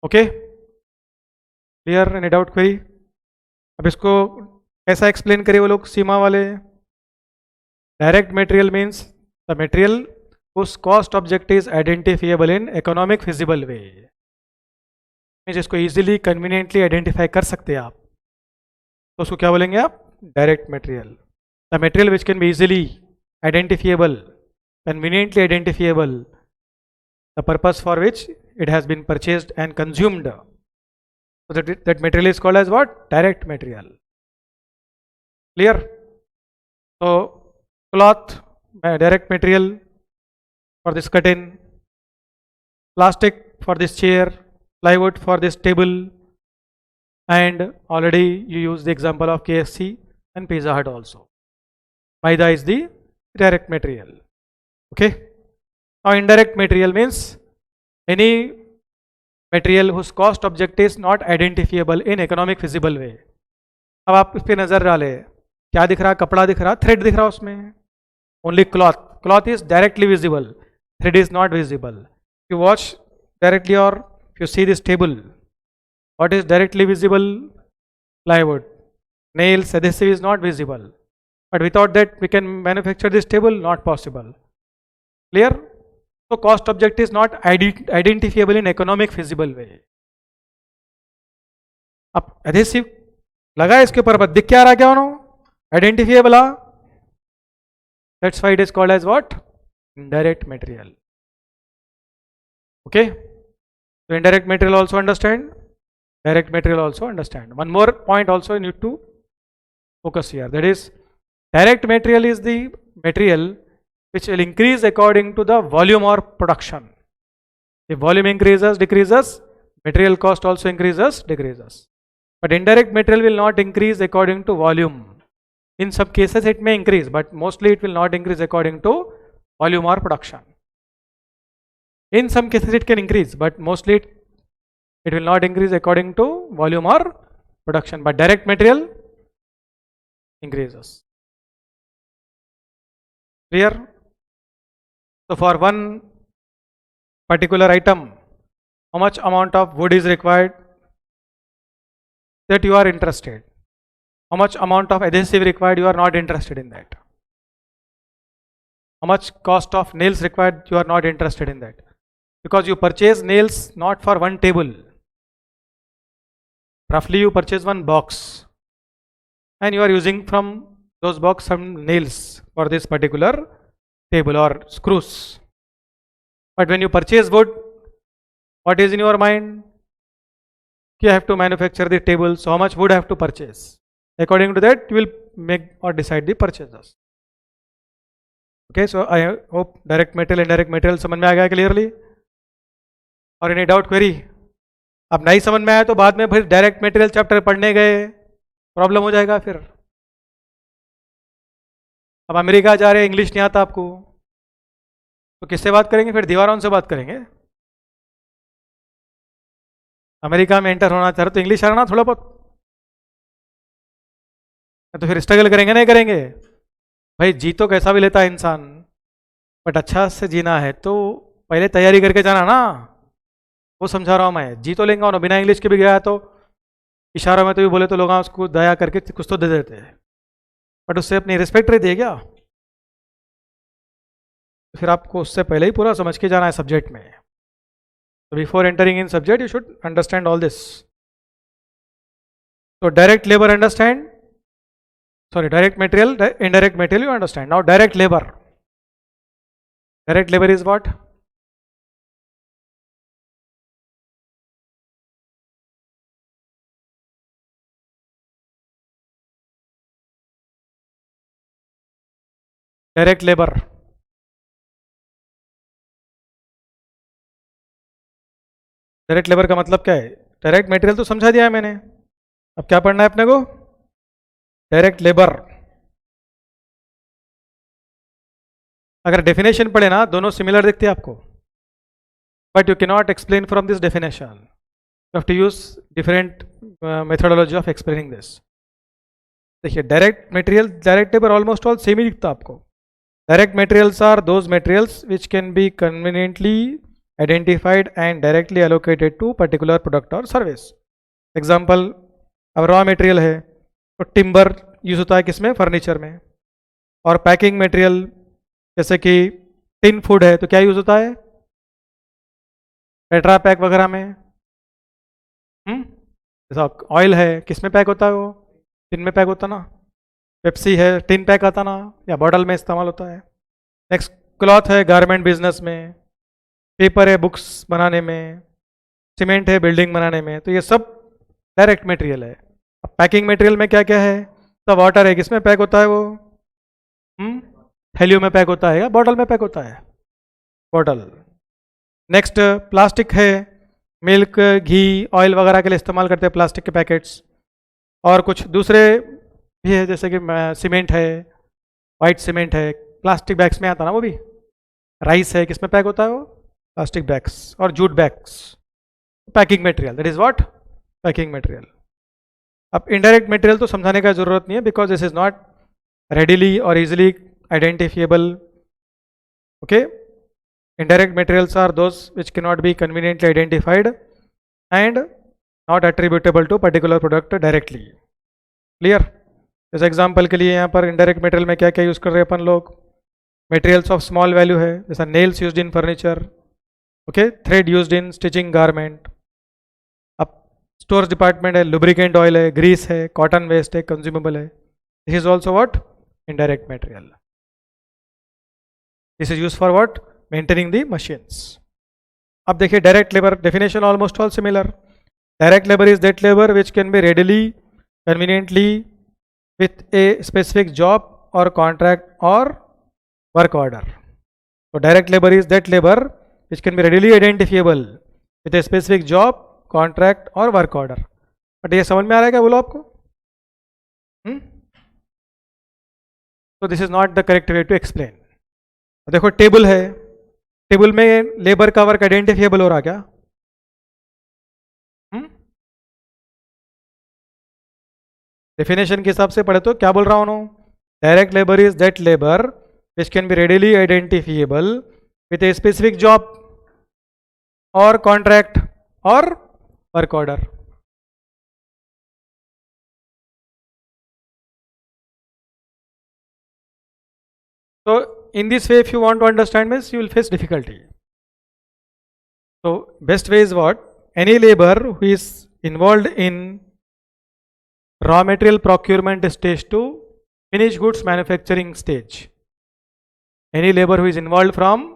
ओके? क्लियर? एनी डाउट कोई? अब इसको कैसा एक्सप्लेन करिए वो लोग सीमा वाले? Direct material means the material उस cost object is identifiable in economic feasible way. जिसको इजीली कन्वीनियंटली आइडेंटिफाई कर सकते हैं आप, तो उसको क्या बोलेंगे आप? Direct material. The material which can be easily identifiable, conveniently identifiable, the purpose for which it has been purchased and consumed. So that material is called as what? Direct material. Clear? So cloth, direct material for this curtain, plastic for this chair, plywood for this table, and already you use the example of KFC and Pizza Hut also. Maida is the direct material. Okay? Now indirect material means any material whose cost object is not identifiable in economic feasible way. अब आप इस पर नज़र डाले, क्या दिख रहा है? कपड़ा दिख रहा, थ्रेड दिख रहा उसमें, only cloth. Cloth is directly visible, thread is not visible. You watch directly or you see this table, what is directly visible? Plywood. Nails, adhesive is not visible, but without that we can manufacture this table, not possible. Clear? So cost object is not identifiable in economic feasible way. अब adhesive लगा है इसके ऊपर, बस दिख क्या रहा, क्या होना, आइडेंटिफिएबल आ. That's why it is called as what? Indirect material. Okay, so indirect material also understand, direct material also understand. One more point also you need to focus here, that is direct material is the material which will increase according to the volume or production. If volume increases, decreases, material cost also increases, decreases. But indirect material will not increase according to volume. In some cases it may increase, but mostly it will not increase according to volume or production. In some cases it can increase, but mostly it will not increase according to volume or production. But direct material increases. Clear? So for one particular item, how much amount of wood is required, that you are interested. How much amount of adhesive required, you are not interested in that. How much cost of nails required, you are not interested in that. Because you purchase nails not for one table. Roughly you purchase one box and you are using from those box some nails for this particular table or screws. But when you purchase wood, what is in your mind? You have to manufacture the table, so how much wood have to purchase? According to that you will make or decide the purchases. Okay, so I hope direct material, indirect material समझ में आ गया clearly. और any doubt query? अब नहीं समझ में आया तो बाद में फिर डायरेक्ट मटेरियल चैप्टर पढ़ने गए प्रॉब्लम हो जाएगा फिर. अब अमेरिका जा रहे, इंग्लिश नहीं आता आपको, तो किससे बात करेंगे फिर? दीवारों से बात करेंगे. अमेरिका में एंटर होना चाह रहे तो इंग्लिश आना थोड़ा बहुत, तो फिर स्ट्रगल करेंगे नहीं करेंगे? भाई जी तो कैसा भी लेता है इंसान, बट अच्छा से जीना है तो पहले तैयारी करके जाना ना, वो समझा रहा हूँ मैं. जी तो लेंगे और बिना इंग्लिश के भी गया तो इशारों में तो भी बोले तो लोग उसको दया करके कुछ तो दे देते हैं, बट उससे अपनी रिस्पेक्ट रहती है क्या? तो फिर आपको उससे पहले ही पूरा समझ के जाना है सब्जेक्ट में. तो before entering in subject you should understand all this. तो direct labour understand, sorry, direct material, indirect material you understand. Now direct labor. Direct labor is what? Direct labor. Direct labour का मतलब क्या है? Direct material तो समझा दिया है मैंने, अब क्या पढ़ना है अपने को? Direct labour. अगर डेफिनेशन पढ़े ना दोनों सिमिलर दिखते हैं आपको, but you can not explain from this definition. You have to use different methodology of explaining this. देखिए direct material, direct labour almost all same ही दिखता आपको. Direct materials are those materials which can be conveniently identified and directly allocated to particular product or service. Example, अब raw material है तो timber use होता है किसमें? फर्नीचर में. और पैकिंग मटेरियल जैसे कि टिन फूड है तो क्या यूज होता है? टेट्रा पैक वगैरह में. जैसा ऑयल है किसमें पैक होता है? वो टिन में पैक होता ना. पेप्सी है टिन पैक आता ना, या बॉटल में इस्तेमाल होता है. नेक्स्ट क्लॉथ है गारमेंट बिजनेस में, पेपर है बुक्स बनाने में, सीमेंट है बिल्डिंग बनाने में. तो ये सब डायरेक्ट मटेरियल है. अब पैकिंग मटेरियल में क्या क्या है? तो वाटर है किसमें पैक होता है? वो थैलियों में पैक होता है या बॉटल में पैक होता है? बॉटल. नेक्स्ट प्लास्टिक है, मिल्क घी ऑयल वगैरह के लिए इस्तेमाल करते हैं प्लास्टिक के पैकेट्स. और कुछ दूसरे भी है जैसे कि सीमेंट है, वाइट सीमेंट है, प्लास्टिक बैग्स में आता ना वो भी. राइस है किसमें पैक होता है? वो प्लास्टिक बैग्स. और jute bags. Packing material, that is what? Packing material. अब इनडायरेक्ट मटेरियल तो समझाने का जरूरत नहीं है, because this is not readily or easily identifiable. Okay, indirect materials are those which cannot be conveniently identified and not attributable to particular product directly. Clear? इस example के लिए यहाँ पर इनडायरेक्ट मटेरियल में क्या क्या यूज कर रहे हैं अपन लोग? मटेरियल्स ऑफ स्मॉल वैल्यू है, जैसा nails used in furniture, okay, thread used in stitching garment. अब स्टोर्स डिपार्टमेंट है, लुब्रिकेंट ऑयल है, ग्रीस है, कॉटन वेस्ट है, कंज्यूमेबल है. This is also what? Indirect material. This is used for what? Maintaining the machines. अब देखिए direct labour definition almost all similar. Direct labour is that labour which can B readily conveniently with a specific job और contract और work order. तो direct labour is that labour which can B readily identifiable with a specific job, contract और work order. But ये समझ में आ रहा है क्या, बोलो आपको? तो this is not the correct way to explain. देखो टेबल है, टेबल में लेबर का वर्क आइडेंटिफिएबल हो रहा क्या? डेफिनेशन के हिसाब से पढ़े तो क्या बोल रहा हूं? Direct labour is that labour which can B readily identifiable with a specific job और कॉन्ट्रैक्ट और work order. So in this way, if you want to understand this, you will face difficulty. So best way is what? Any labor who is involved in raw material procurement stage to finished goods manufacturing stage. Any labor who is involved from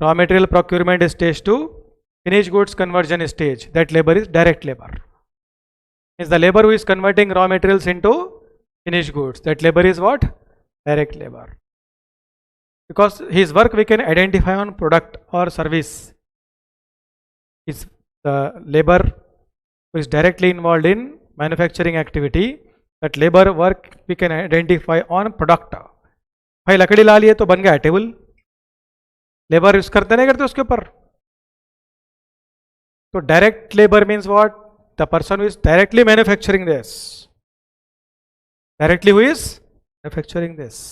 raw material procurement stage to finished goods conversion stage, that labor is direct labor. Is the labor who is converting raw materials into finished goods. That labor is what? Direct labor. Because his work we can identify on product or service. Is the labor who is directly involved in manufacturing activity, that labor work we can identify on product. भाई लकड़ी ला लिए तो बन गया table. Labour use करते नहीं करते उसके ऊपर. तो direct labour means what? The person who is directly manufacturing this. Directly who is manufacturing this.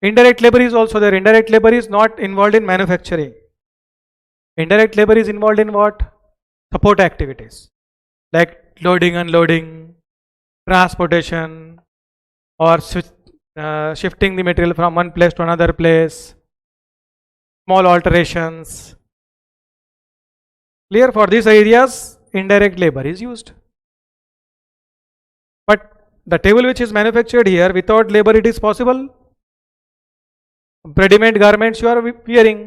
Indirect labor is also there. Indirect labor is not involved in manufacturing. Indirect labor is involved in what? Support activities like loading, unloading, transportation, or shifting the material from one place to another place, small alterations. Clear? For these areas, indirect labor is used. But the table which is manufactured here, without labor it is possible. Readymade garments you are wearing,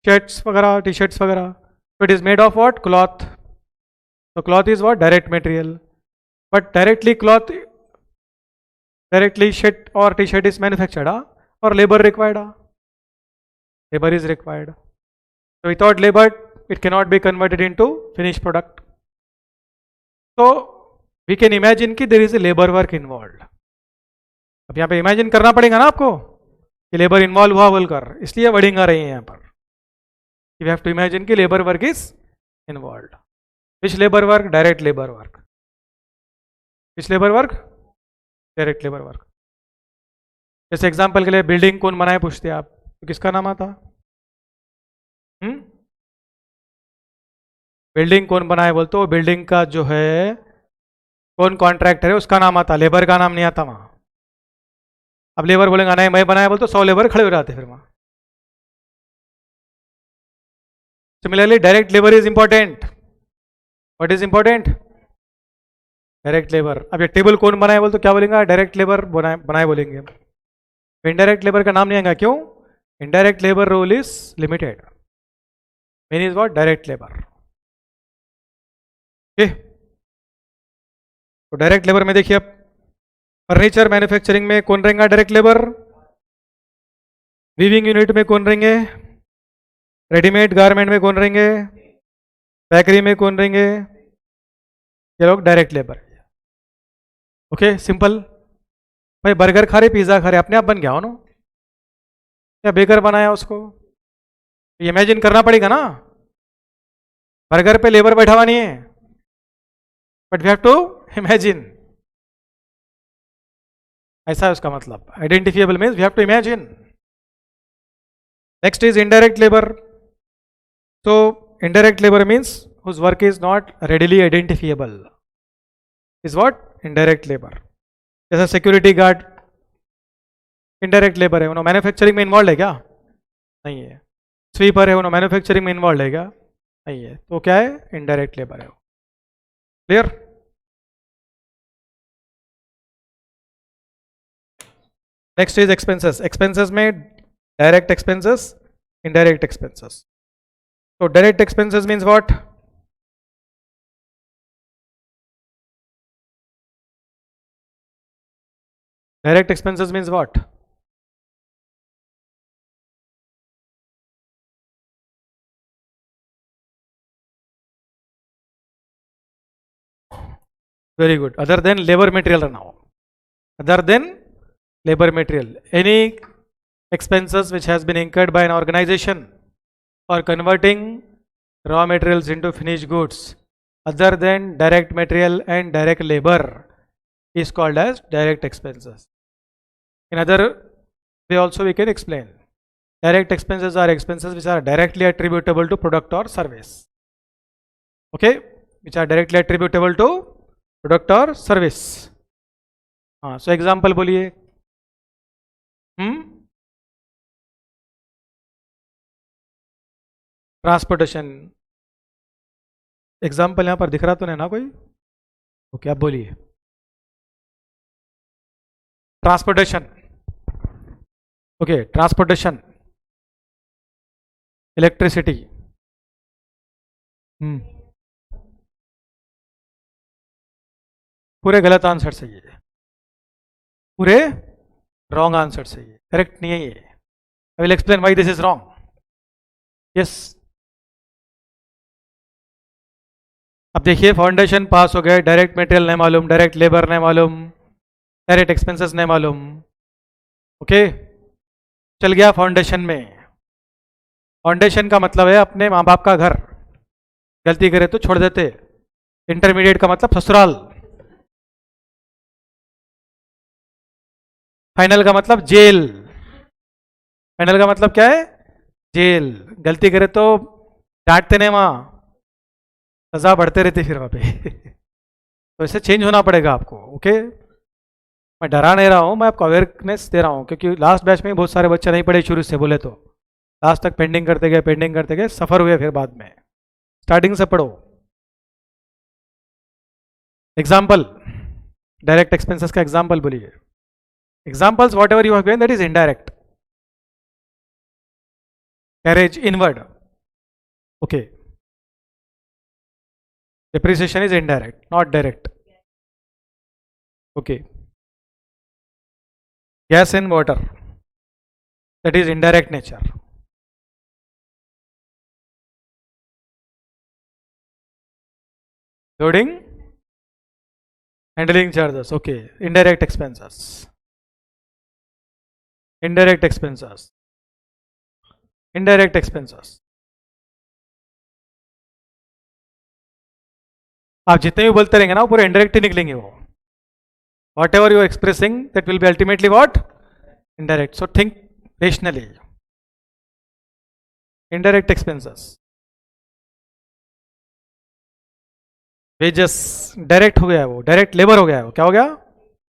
shirts वगैरह, T shirts वगैरह, तो it is made of what? Cloth. तो cloth is what? Direct material. But directly cloth, directly shirt or T shirt is manufactured और labour required. Labour is required. तो without labour it cannot be converted into finish product. तो we can imagine कि there is a labour work involve. अब यहाँ पे imagine करना पड़ेगा ना आपको कि लेबर इन्वॉल्व हुआ बोलकर, इसलिए वर्डिंग आ रही है यहाँ पर. यू हैव टू इमेजिन कि labour work is involve. Which labour work? Direct labour work. Which labour work? Direct labour work. जैसे एग्जांपल के लिए बिल्डिंग कौन बनाए पूछते आप तो किसका नाम आता? बिल्डिंग कौन बनाए बोलते हो, बिल्डिंग का जो है कौन कॉन्ट्रैक्टर है उसका नाम आता, लेबर का नाम नहीं आता वहां. अब लेबर बोलेंगे नहीं मैं बनाया बोलते 100 लेबर खड़े हो जाते फिर वहां. Similarly direct labour is important. What is important? Direct labour. अब ये टेबल कौन बनाए बोलते क्या बोलेंगे? डायरेक्ट लेबर बनाए बोलेंगे. इनडायरेक्ट लेबर का नाम नहीं आएगा. क्यों? Indirect labour role is limited. Main is what? Direct labour. तो डायरेक्ट लेबर में देखिए अब फर्नीचर मैन्युफैक्चरिंग में कौन रहेगा? Direct labour. वीविंग यूनिट में कौन रहेंगे? रेडीमेड गारमेंट में कौन रहेंगे? बेकरी में कौन रहेंगे? ये लोग डायरेक्ट लेबर. Okay, simple. भाई बर्गर खा रहे, पिज्जा खा रहे, अपने आप बन गया हो ना, या बेकर बनाया उसको? इमेजिन करना पड़ेगा ना. बर्गर पे लेबर बैठा हुआ नहीं है, but we have to imagine, ऐसा है उसका मतलब. Identifiable means we have to imagine. Next is indirect labour. So indirect labor means whose work is not readily identifiable is what? Indirect labor. जैसा सिक्योरिटी गार्ड इनडायरेक्ट लेबर है, उन्होंने manufacturing में involve है क्या? नहीं है. स्वीपर है, उन्होंने मैन्युफैक्चरिंग में इन्वॉल्व है क्या? नहीं है. तो क्या है? इनडायरेक्ट लेबर है. Clear? Next is expenses. Expenses में direct expenses, indirect expenses. So direct expenses means what? Direct expenses means what? Very good. Other than labor material now. Other than labor material. Any expenses which has been incurred by an organization for converting raw materials into finished goods other than direct material and direct labor is called as direct expenses. In other way also we can explain. Direct expenses are expenses which are directly attributable to product or service. Okay, which are directly attributable to product or service. हाँ, so example बोलिए. Transportation. Example यहाँ पर दिख रहा तो नहीं ना कोई? ओके, आप बोलिए. ट्रांसपोर्टेशन. Okay, transportation, electricity. पूरे गलत आंसर सही है, पूरे रॉन्ग आंसर सही है, करेक्ट नहीं है ये. I will explain why this is wrong. Yes, अब देखिए, फाउंडेशन पास हो गए, डायरेक्ट मटेरियल नहीं मालूम, डायरेक्ट लेबर नहीं मालूम, डायरेक्ट एक्सपेंसेस नहीं मालूम. ओके, चल गया फाउंडेशन में. फाउंडेशन का मतलब है अपने माँ बाप का घर, गलती करे तो छोड़ देते. इंटरमीडिएट का मतलब ससुराल. फाइनल का मतलब जेल. फाइनल का मतलब क्या है? जेल. गलती करे तो डांटते नहीं, वहाँ सजा बढ़ते रहती फिर वहाँ पे. तो इसे चेंज होना पड़ेगा आपको. ओके, मैं डरा नहीं रहा हूँ, मैं आपको अवेयरनेस दे रहा हूँ, क्योंकि लास्ट बैच में बहुत सारे बच्चे नहीं पढ़े शुरू से, बोले तो लास्ट तक पेंडिंग करते गए सफ़र हुए, फिर बाद में स्टार्टिंग से पढ़ो. एग्जाम्पल, डायरेक्ट एक्सपेंसेस का एग्जाम्पल बोलिए. Examples what ever you have given, that is indirect. Carriage inward. Okay, depreciation is indirect, not direct. Okay, gas and water, that is indirect nature. Loading, handling charges. Okay, indirect expenses. Indirect expenses. Indirect expenses. आप जितने भी बोलते रहेंगे ना, वो पूरे indirect ही निकलेंगे. वो whatever you are expressing, that will be ultimately what? Indirect. So think rationally. Indirect expenses. Wages direct हो गया है, वो डायरेक्ट लेबर हो गया है. वो क्या हो गया?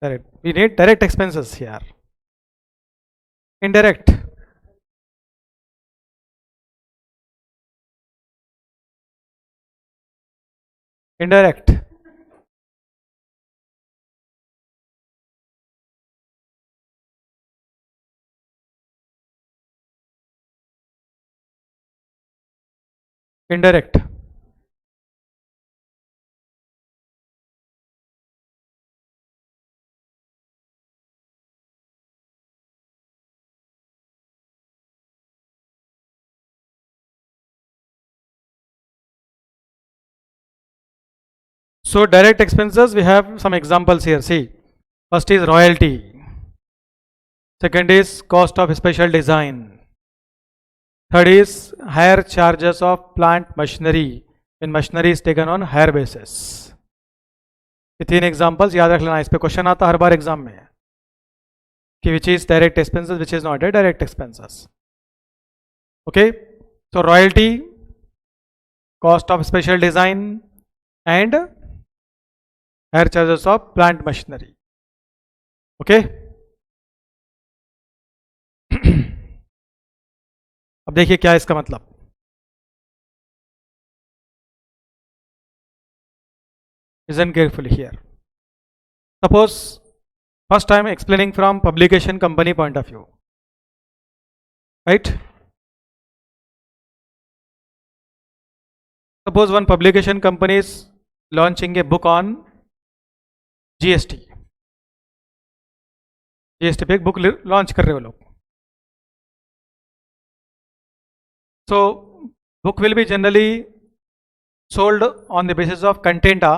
Direct. We need direct expenses यार. Indirect. indirect. Indirect. So direct expenses, we have some examples here. See, first is royalty. Second is cost of special design. Third is higher charges of plant machinery when machinery is taken on hire basis. ये 3 examples याद रख लेना, इस पे question आता हर बार exam में कि which is direct expenses, which is not a direct expenses. Okay, so royalty, cost of special design and higher charges of plant machinery. Okay. अब देखिए क्या है इसका मतलब. Listen carefully here. Suppose first I am explaining from publication company point of view, right? Suppose one publication company is launching a book on GST. GST पे एक book launch कर रहे हो लोग. So book will be generally sold on the basis of content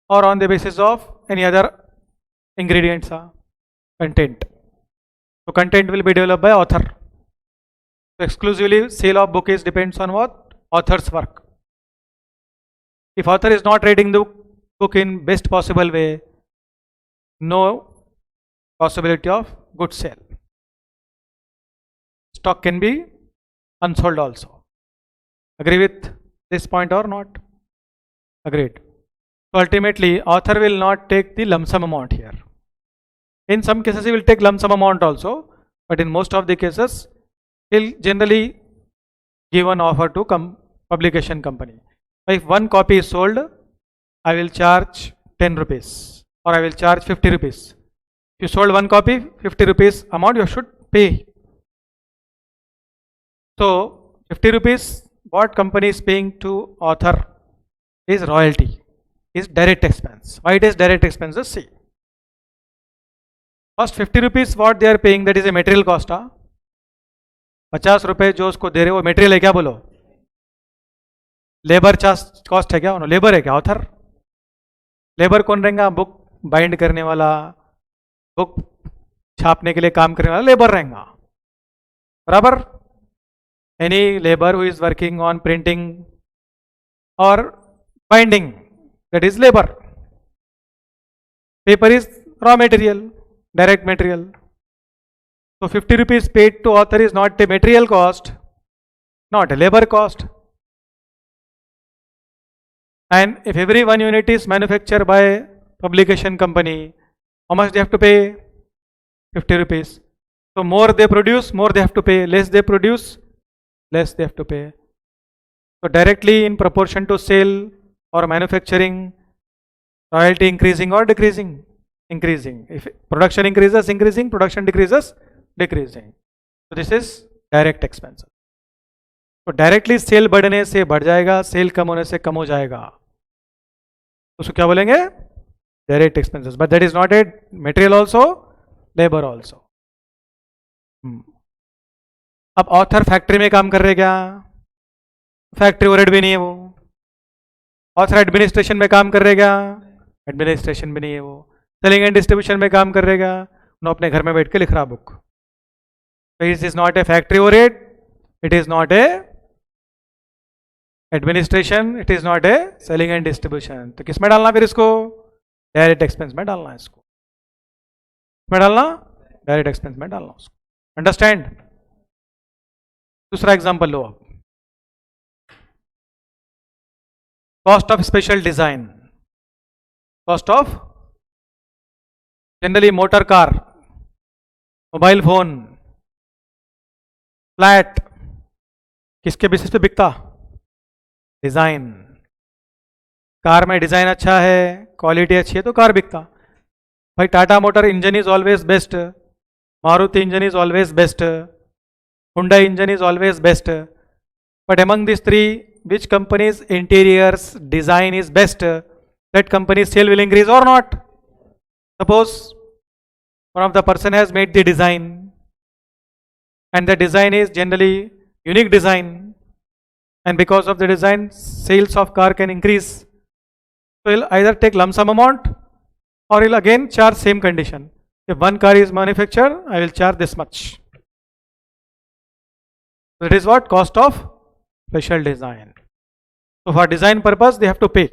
or on the basis of any other ingredients content. So content will be developed by author. So exclusively sale of book is depends on what? Author's work. If author is not writing the book in best possible way, no possibility of good sale. Stock can be unsold also. Agree with this point or not? Agreed. So ultimately author will not take the lump sum amount here. In some cases he will take lump sum amount also, but in most of the cases he'll generally give an offer to publication company. If one copy is sold, I will charge 10 rupees or I will charge 50 rupees. If you sold one copy, 50 rupees amount you should pay. So 50 rupees what company is paying to author is royalty, is direct expense. Why it is direct expenses? See, first 50 rupees what they are paying, that is a material cost. 50 रुपए जो उसको दे रहे वो material है क्या? बोलो. Labour cost है क्या? लेबर है क्या? ऑथर. लेबर कौन रहेगा? बुक बाइंड करने वाला, बुक छापने के लिए काम करने वाला लेबर रहेगा. बराबर. Any labour who is working on printing और binding, that is labour. Paper is raw material, direct material. So 50 rupees paid to author is not a material cost, not a labor cost. And if every one unit is manufactured by publication company, how much they have to pay? 50 rupees. So more they produce, more they have to pay. Less they produce, less they have to pay. So directly in proportion to sale or manufacturing, royalty increasing or decreasing? Increasing. If production increases, increasing. Production decreases, decreasing. So this is direct expense. तो directly cell बढ़ने से बढ़ जाएगा, cell कम होने से कम हो जाएगा, उसको क्या बोलेंगे? Direct expenses. But that is not a material also, labour also. अब ऑथर फैक्ट्री में काम कर रहे क्या? फैक्ट्री ओवरहेड भी नहीं है वो. ऑथर एडमिनिस्ट्रेशन में काम कर रहे क्या? एडमिनिस्ट्रेशन भी नहीं है वो. सेलिंग एंड डिस्ट्रीब्यूशन में काम कर रहे क्या? उन्होंने अपने घर में बैठ के लिख रहा book. This is not a factory overhead, it is not a administration, it is not a selling and distribution. तो किस में डालना फिर इसको? डायरेक्ट एक्सपेंस में डालना इसको. में डालना डायरेक्ट एक्सपेंस में डालना उसको. अंडरस्टैंड? दूसरा एग्जांपल लो आप. Cost of special design. Cost of generally motor car, mobile phone, flat किसके बेसिस पे बिकता? डिजाइन. कार में डिजाइन अच्छा है, क्वालिटी अच्छी है तो कार बिकता. भाई Tata motor engine is always best, Maruti engine is always best, Hyundai engine is always best. But among this three which companies interiors design is best, that company sale will increase or not? Suppose one of the person has made the design and the design is generally unique design, and because of the design sales of car can increase. So he'll either take lump sum amount or he'll again charge same condition. If one car is manufactured, I will charge this much. So it is what? Cost of special design. So for design purpose they have to pay.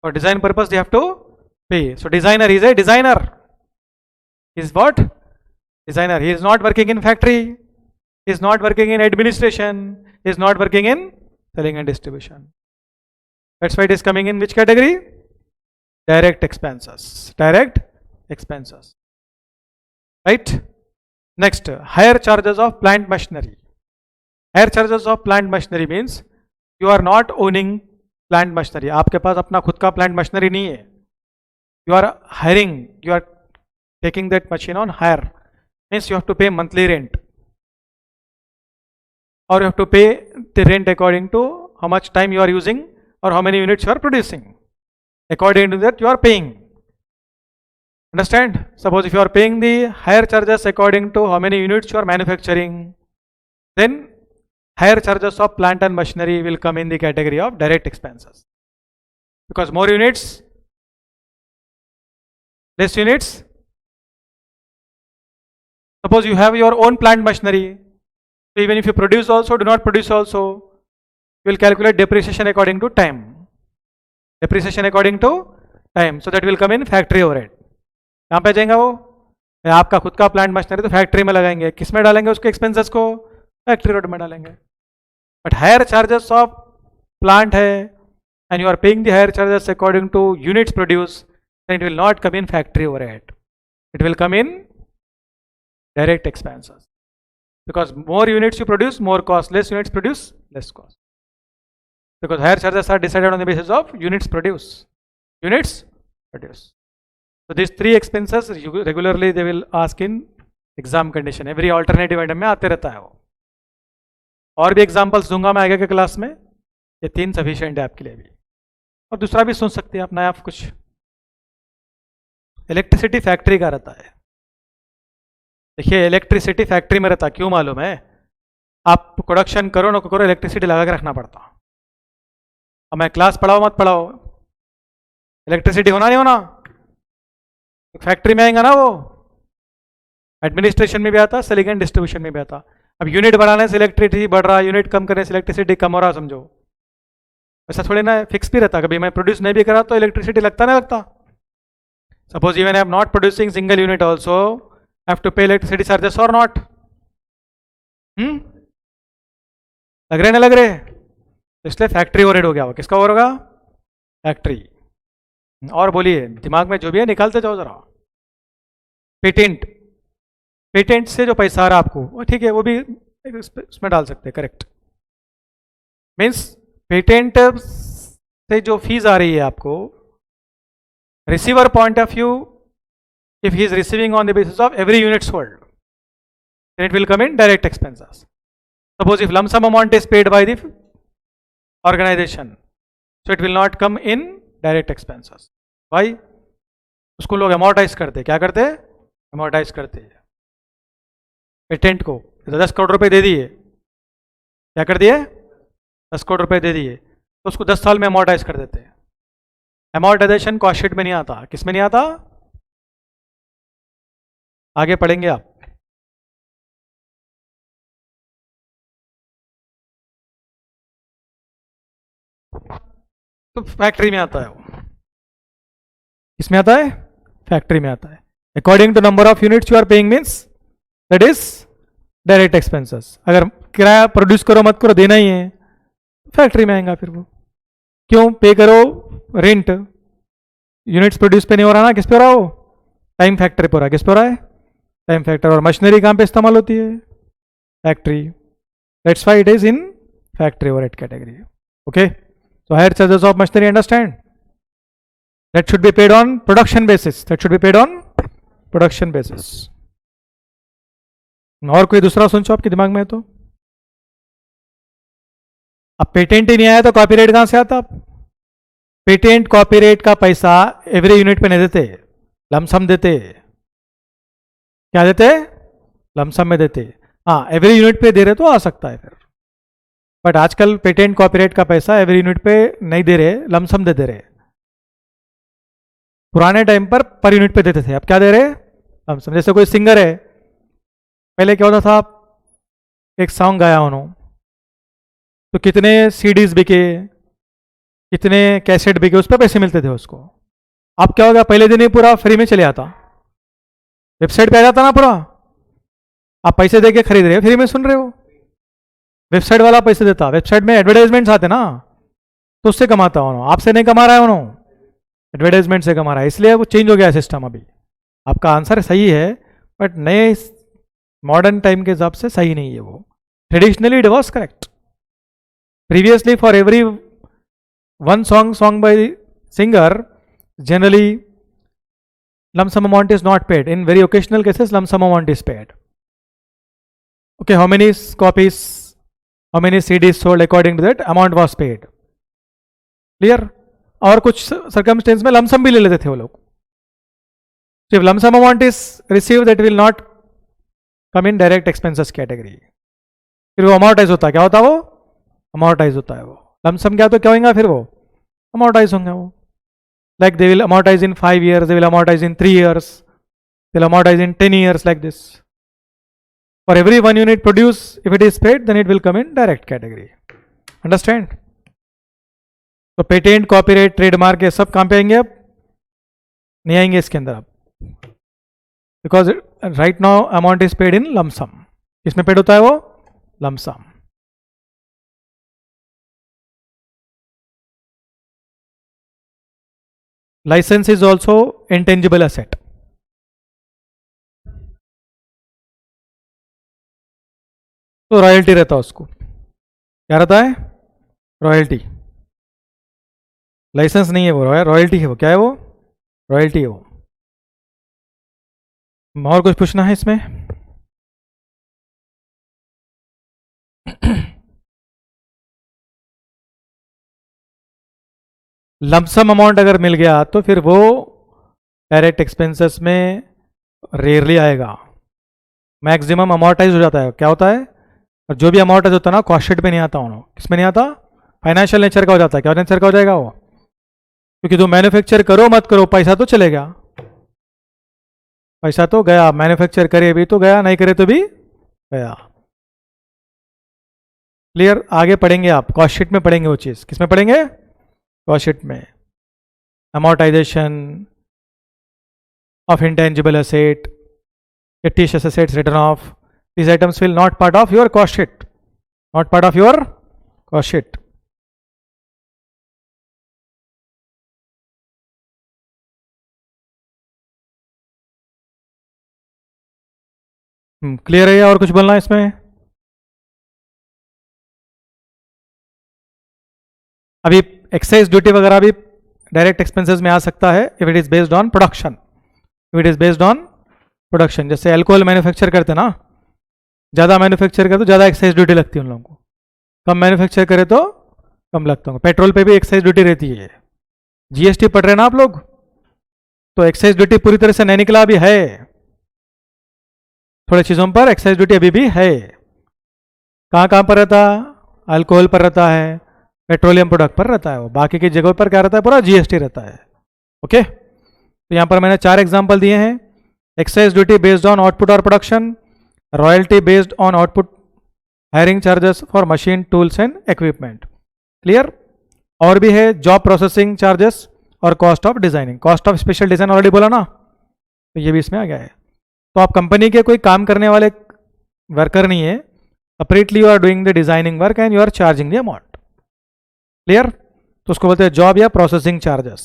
For design purpose, they have to pay. So designer is a designer. Is what? Designer. He is not working in factory. He is not working in administration. He is not working in selling and distribution. That's why it is coming in which category? Direct expenses. Direct expenses. Right? Next, higher charges of plant machinery. Higher charges of plant machinery means you are not owning plant machinery. आपके पास अपना खुद का plant machinery नहीं है. You are hiring. You are taking that machine on hire. Means you have to pay monthly rent. Or you have to pay the rent according to how much time you are using or how many units you are producing. According to that you are paying. Understand? Suppose if you are paying the higher charges according to how many units you are manufacturing, then higher charges of plant and machinery will come in the category of direct expenses. Because more units, less units. Suppose you have your own plant machinery, so even if you produce also, do not produce also, you will calculate depreciation according to time. Depreciation according to time. So that will come in factory overhead. कहाँ पे जाएगा वो? आपका खुद का plant machinery तो factory में लगाएंगे. किस में डालेंगे उसके एक्सपेंसेस को? फैक्ट्री रोड में डालेंगे. But hire charges of plant है and you are paying the hire charges according to units produce, then it will not come in factory overhead. It will come in direct expenses. Because more units you produce, more cost. Less units produce, less cost. Because higher charges are decided on the basis of units produce. Units produce. So these three expenses regularly they will ask in exam condition. Every alternative item में आते रहता है वो. और भी examples दूंगा मैं आगे के क्लास में. ये 3 सफिशिएंट है आपके लिए भी. और दूसरा भी सुन सकते हैं आप नया कुछ. इलेक्ट्रिसिटी फैक्ट्री का रहता है. देखिए इलेक्ट्रिसिटी फैक्ट्री में रहता, क्यों मालूम है? आप प्रोडक्शन करो ना करो, इलेक्ट्रिसिटी लगा के रखना पड़ता. अब मैं क्लास पढ़ाओ मत पढ़ाओ, इलेक्ट्रिसिटी होना नहीं होना, फैक्ट्री में आएगा ना वो. एडमिनिस्ट्रेशन में भी आता, सेलिंग एंड डिस्ट्रीब्यूशन में भी आता. अब यूनिट बढ़ाने से इलेक्ट्रिसिटी बढ़ रहा, यूनिट कम करने से इलेक्ट्रिसिटी कम हो रहा, समझो. ऐसा थोड़ी ना फिक्स भी रहता. कभी मैं प्रोड्यूस नहीं भी करा तो इलेक्ट्रिसिटी लगता ना लगता. Suppose even I am not producing single unit also, have to pay electricity charges or not? लग रहे ना लग रहे? इसलिए फैक्ट्री ओवरहेड हो गया. वो किसका ओवर होगा? फैक्ट्री. और बोलिए, दिमाग में जो भी है निकालते जाओ जरा. पेटेंट, पेटेंट से जो पैसा आ रहा आपको, वो ठीक है, वो भी उसमें डाल सकते हैं. करेक्ट. मीन्स पेटेंट से जो फीस आ रही है आपको, receiver point of view, if he is receiving on the basis of every unit sold, then it will come in direct expenses. Suppose if lump sum amount is paid by the organization, so it will not come in direct expenses. Why? उसको लोग amortize करते. क्या करते? amortize करते. Patent को 10 करोड़ रुपए दे दिए, क्या कर दिए? 10 करोड़ रुपए दे दिए, तो उसको 10 साल में amortize कर देते हैं. amortization कॉस्ट शीट में नहीं आता. किस में नहीं आता? आगे पढ़ेंगे आप. तो फैक्ट्री में आता है वो. किसमें आता है? फैक्ट्री में आता है. According to number of units you are paying means that is direct expenses. अगर किराया प्रोड्यूस करो मत करो, देना ही है, फैक्ट्री में आएगा फिर वो. क्यों पे करो? रेंट. यूनिट्स प्रोड्यूस पे नहीं हो रहा ना, किस पे हो रहा हो? टाइम फैक्टर पे हो रहा है. किस पे हो रहा है? Time factor. और मशीनरी कहाँ पे इस्तेमाल होती है? Factory. That's why it is in factory overhead category. Okay. So higher charges of machinery, understand? That should be paid on production basis. That should be paid on production basis. और कोई दूसरा सोचो आपके दिमाग में है तो? अब पेटेंट ही नहीं आया तो कॉपीराइट कहां से आता? पेटेंट कॉपीराइट का पैसा एवरी यूनिट पे नहीं देते, लमसम देते. क्या देते? लमसम में देते. हाँ, एवरी यूनिट पे दे रहे तो आ सकता है फिर. बट आजकल पेटेंट कॉपीराइट का पैसा एवरी यूनिट पे नहीं दे रहे, लमसम दे रहे. पुराने टाइम पर यूनिट पे देते थे, अब क्या दे रहे? लमसम. जैसे कोई सिंगर है, पहले क्या होता था, एक सॉन्ग गाया उन्होंने तो कितने सीडीज बिके, कितने कैसेट बिके उस पर पैसे मिलते थे उसको। अब क्या होगा, पहले दिन ही पूरा फ्री में चले आता, वेबसाइट पे आ जाता ना पूरा। आप पैसे दे के खरीद रहे हो, फ्री में सुन रहे हो, वेबसाइट वाला पैसे देता, वेबसाइट में एडवर्टाइजमेंट्स आते ना, तो उससे कमाता उन्होंने, आपसे नहीं कमा रहा है उन्होंने, एडवर्टाइजमेंट से कमा रहा है, इसलिए वो चेंज हो गया सिस्टम अभी। आपका आंसर सही है, बट नए मॉडर्न टाइम के हिसाब से सही नहीं है वो। Traditionally it was correct. Previously for every one song by singer, generally lump sum amount is not paid. In very occasional cases, lump sum amount is paid. Okay, how many copies, how many CDs sold, according to that amount was paid. Clear? और कुछ circumstance में lump sum भी ले लेते थे वो लोग. So if lump sum amount is received, that will not come in direct expenses category. फिर वो amortize होता है, क्या होता है वो? Amortize होता है वो. Lump sum क्या तो क्या होगा फिर वो? Amortize होंगे वो. Like they will amortize in 5 years, they will amortize in 3 years, they will amortize in 10 years, like this. For every 1 unit produced, if it is paid, then it will come in direct category. Understand? तो patent, copyright, trademark ये सब कहाँ पे आएंगे अब? नहीं आएंगे इसके अंदर अब, because right now amount is paid in lump sum. किसमें पेड होता है वो? Lump sum. Licence is also intangible asset. तो रॉयल्टी रहता है उसको. क्या रहता है? रॉयल्टी. लाइसेंस नहीं है वो, रॉयल्टी है वो. क्या है वो? रॉयल्टी है वो. और कुछ पूछना है इसमें? लमसम अमाउंट अगर मिल गया तो फिर वो डायरेक्ट एक्सपेंसेस में रेयरली आएगा. मैक्सिमम अमोर्टाइज हो जाता है. क्या होता है? और जो भी अमोर्टाइज होता है ना, कॉस्ट शीट पे नहीं आता उन्होंने. किसमें नहीं आता? फाइनेंशियल नेचर का हो जाता है. क्या नेचर का हो जाएगा वो? क्योंकि जो मैन्युफैक्चर करो मत करो, पैसा तो चले गया, पैसा तो गया. मैन्युफैक्चर करे भी तो गया, नहीं करे तो भी गया. क्लियर? आगे पढ़ेंगे आप, कॉस्ट शीट में पढ़ेंगे वो चीज़. किस में पढ़ेंगे? कॉस्ट शीट में. Amortisation of intangible asset, fictitious assets written off. These items will not part of your cost sheet. Not part of your cost sheet. Clear है? और कुछ बोलना है इसमें? अभी एक्साइज ड्यूटी वगैरह भी डायरेक्ट एक्सपेंसेस में आ सकता है if it is based on production. It is based on production. जैसे अल्कोहल मैन्युफैक्चर करते ना, ज़्यादा मैन्युफैक्चर करे तो ज़्यादा एक्साइज ड्यूटी लगती है उन लोगों को, कम मैन्युफैक्चर करे तो कम लगता है. पेट्रोल पे भी एक्साइज ड्यूटी रहती है. जीएसटी पढ़ रहे हैं ना आप लोग, तो एक्साइज ड्यूटी पूरी तरह से नहीं निकला अभी है, थोड़े चीज़ों पर एक्साइज ड्यूटी अभी भी है. कहाँ कहाँ पर रहता? अल्कोहल पर रहता है, पेट्रोलियम प्रोडक्ट पर रहता है वो. बाकी की जगहों पर क्या रहता है? पूरा जीएसटी रहता है. ओके. तो यहाँ पर मैंने 4 एग्जाम्पल दिए हैं. Excise duty based on output और production, royalty based on output, hiring charges for machine tools and equipment. Clear? और भी है जॉब प्रोसेसिंग चार्जेस और cost of designing. Cost of special design already बोला ना, तो ये भी इसमें आ गया है. तो आप कंपनी के कोई काम करने वाले वर्कर नहीं है, separately you are doing the designing work and you are charging the amount. Clear? तो उसको बोलते हैं जॉब या प्रोसेसिंग चार्जेस.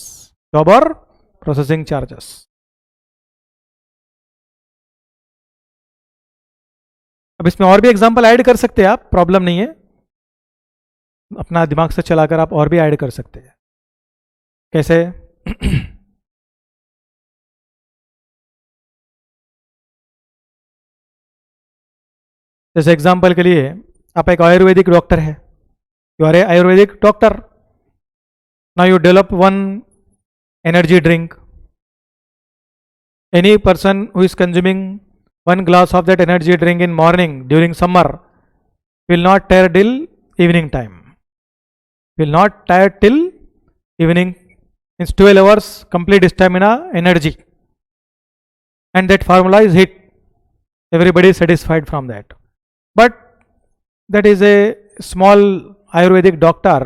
जॉब और प्रोसेसिंग चार्जेस. अब इसमें और भी एग्जांपल ऐड कर सकते हैं आप, प्रॉब्लम नहीं है, अपना दिमाग से चलाकर आप और भी ऐड कर सकते हैं. कैसे? जैसे एग्जांपल के लिए आप एक आयुर्वेदिक डॉक्टर है, you are a Ayurvedic doctor. Now you develop one energy drink. Any person who is consuming 1 glass of that energy drink in morning during summer will not tire till evening time. Will not tire till evening. It's 12 hours complete stamina energy. And that formula is hit. Everybody is satisfied from that. But that is a small Ayurvedic doctor.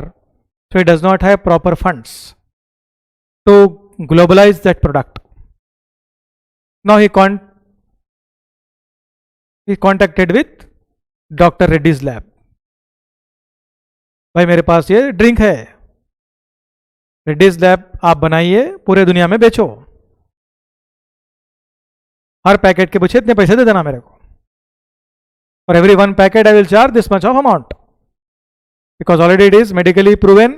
so he does not have proper funds to globalize that product. Now he contacted with Dr. Reddy's lab. भाई मेरे पास ये drink है, Reddy's lab आप बनाइए, पूरे दुनिया में बेचो, हर पैकेट के पीछे इतने पैसे दे देना मेरे को, for every one packet I will charge this much of amount, because already it is medically proven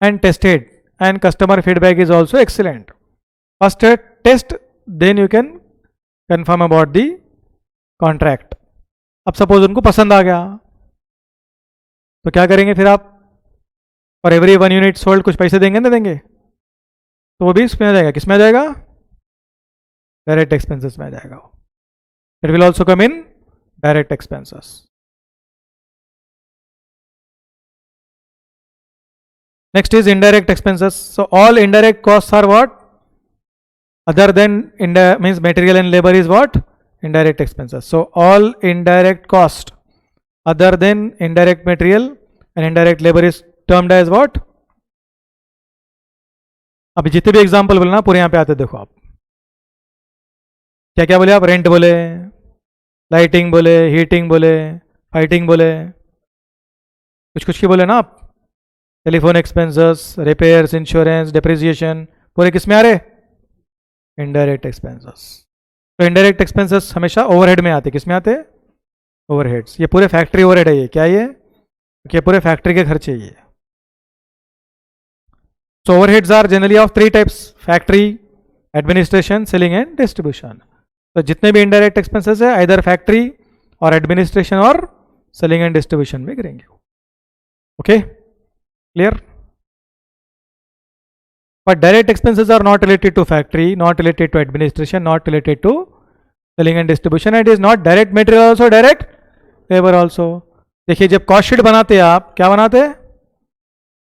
and tested and customer feedback is also excellent. First test, then you can confirm about the contract. अब suppose उनको पसंद आ गया तो क्या करेंगे फिर आप, और एवरी 1 यूनिट सोल्ड कुछ पैसे देंगे ना देंगे, तो वो भी इसमें आ जाएगा, किसमें आ जाएगा, डायरेक्ट एक्सपेंसेस में आ जाएगा. It will also come in direct expenses. Next is indirect expenses. So all indirect cost are what, other than means material and labour is what, indirect expenses. So all indirect cost other than indirect material and indirect labor is termed as what. अभी जितने भी example बोले ना पूरे यहाँ पे आते देखो आप, क्या क्या बोले आप, रेंट बोले, लाइटिंग बोले, हीटिंग बोले, फाइटिंग बोले, कुछ कुछ की बोले ना आप, telephone expenses, repairs, insurance, depreciation, पूरे किस में आ रहे, इनडायरेक्ट एक्सपेंसेस. तो इनडायरेक्ट एक्सपेंसेस हमेशा ओवरहेड में आते, किस में आते, ओवरहेड्स. ये पूरे फैक्ट्री ओवरहेड है, ये क्या है, ये पूरे फैक्ट्री के खर्चे ये. So overheads are generally of 3 types, factory, administration, selling and distribution. तो जितने भी इनडायरेक्ट एक्सपेंसेस है आइदर फैक्ट्री और एडमिनिस्ट्रेशन और सेलिंग एंड डिस्ट्रीब्यूशन में गिरेंगे. Okay, clear. But direct expenses are not related to factory, not related to administration, not related to selling and distribution, and it is not direct material also, direct labor also. देखिए जब cost sheet बनाते हैं आप, क्या बनाते हैं,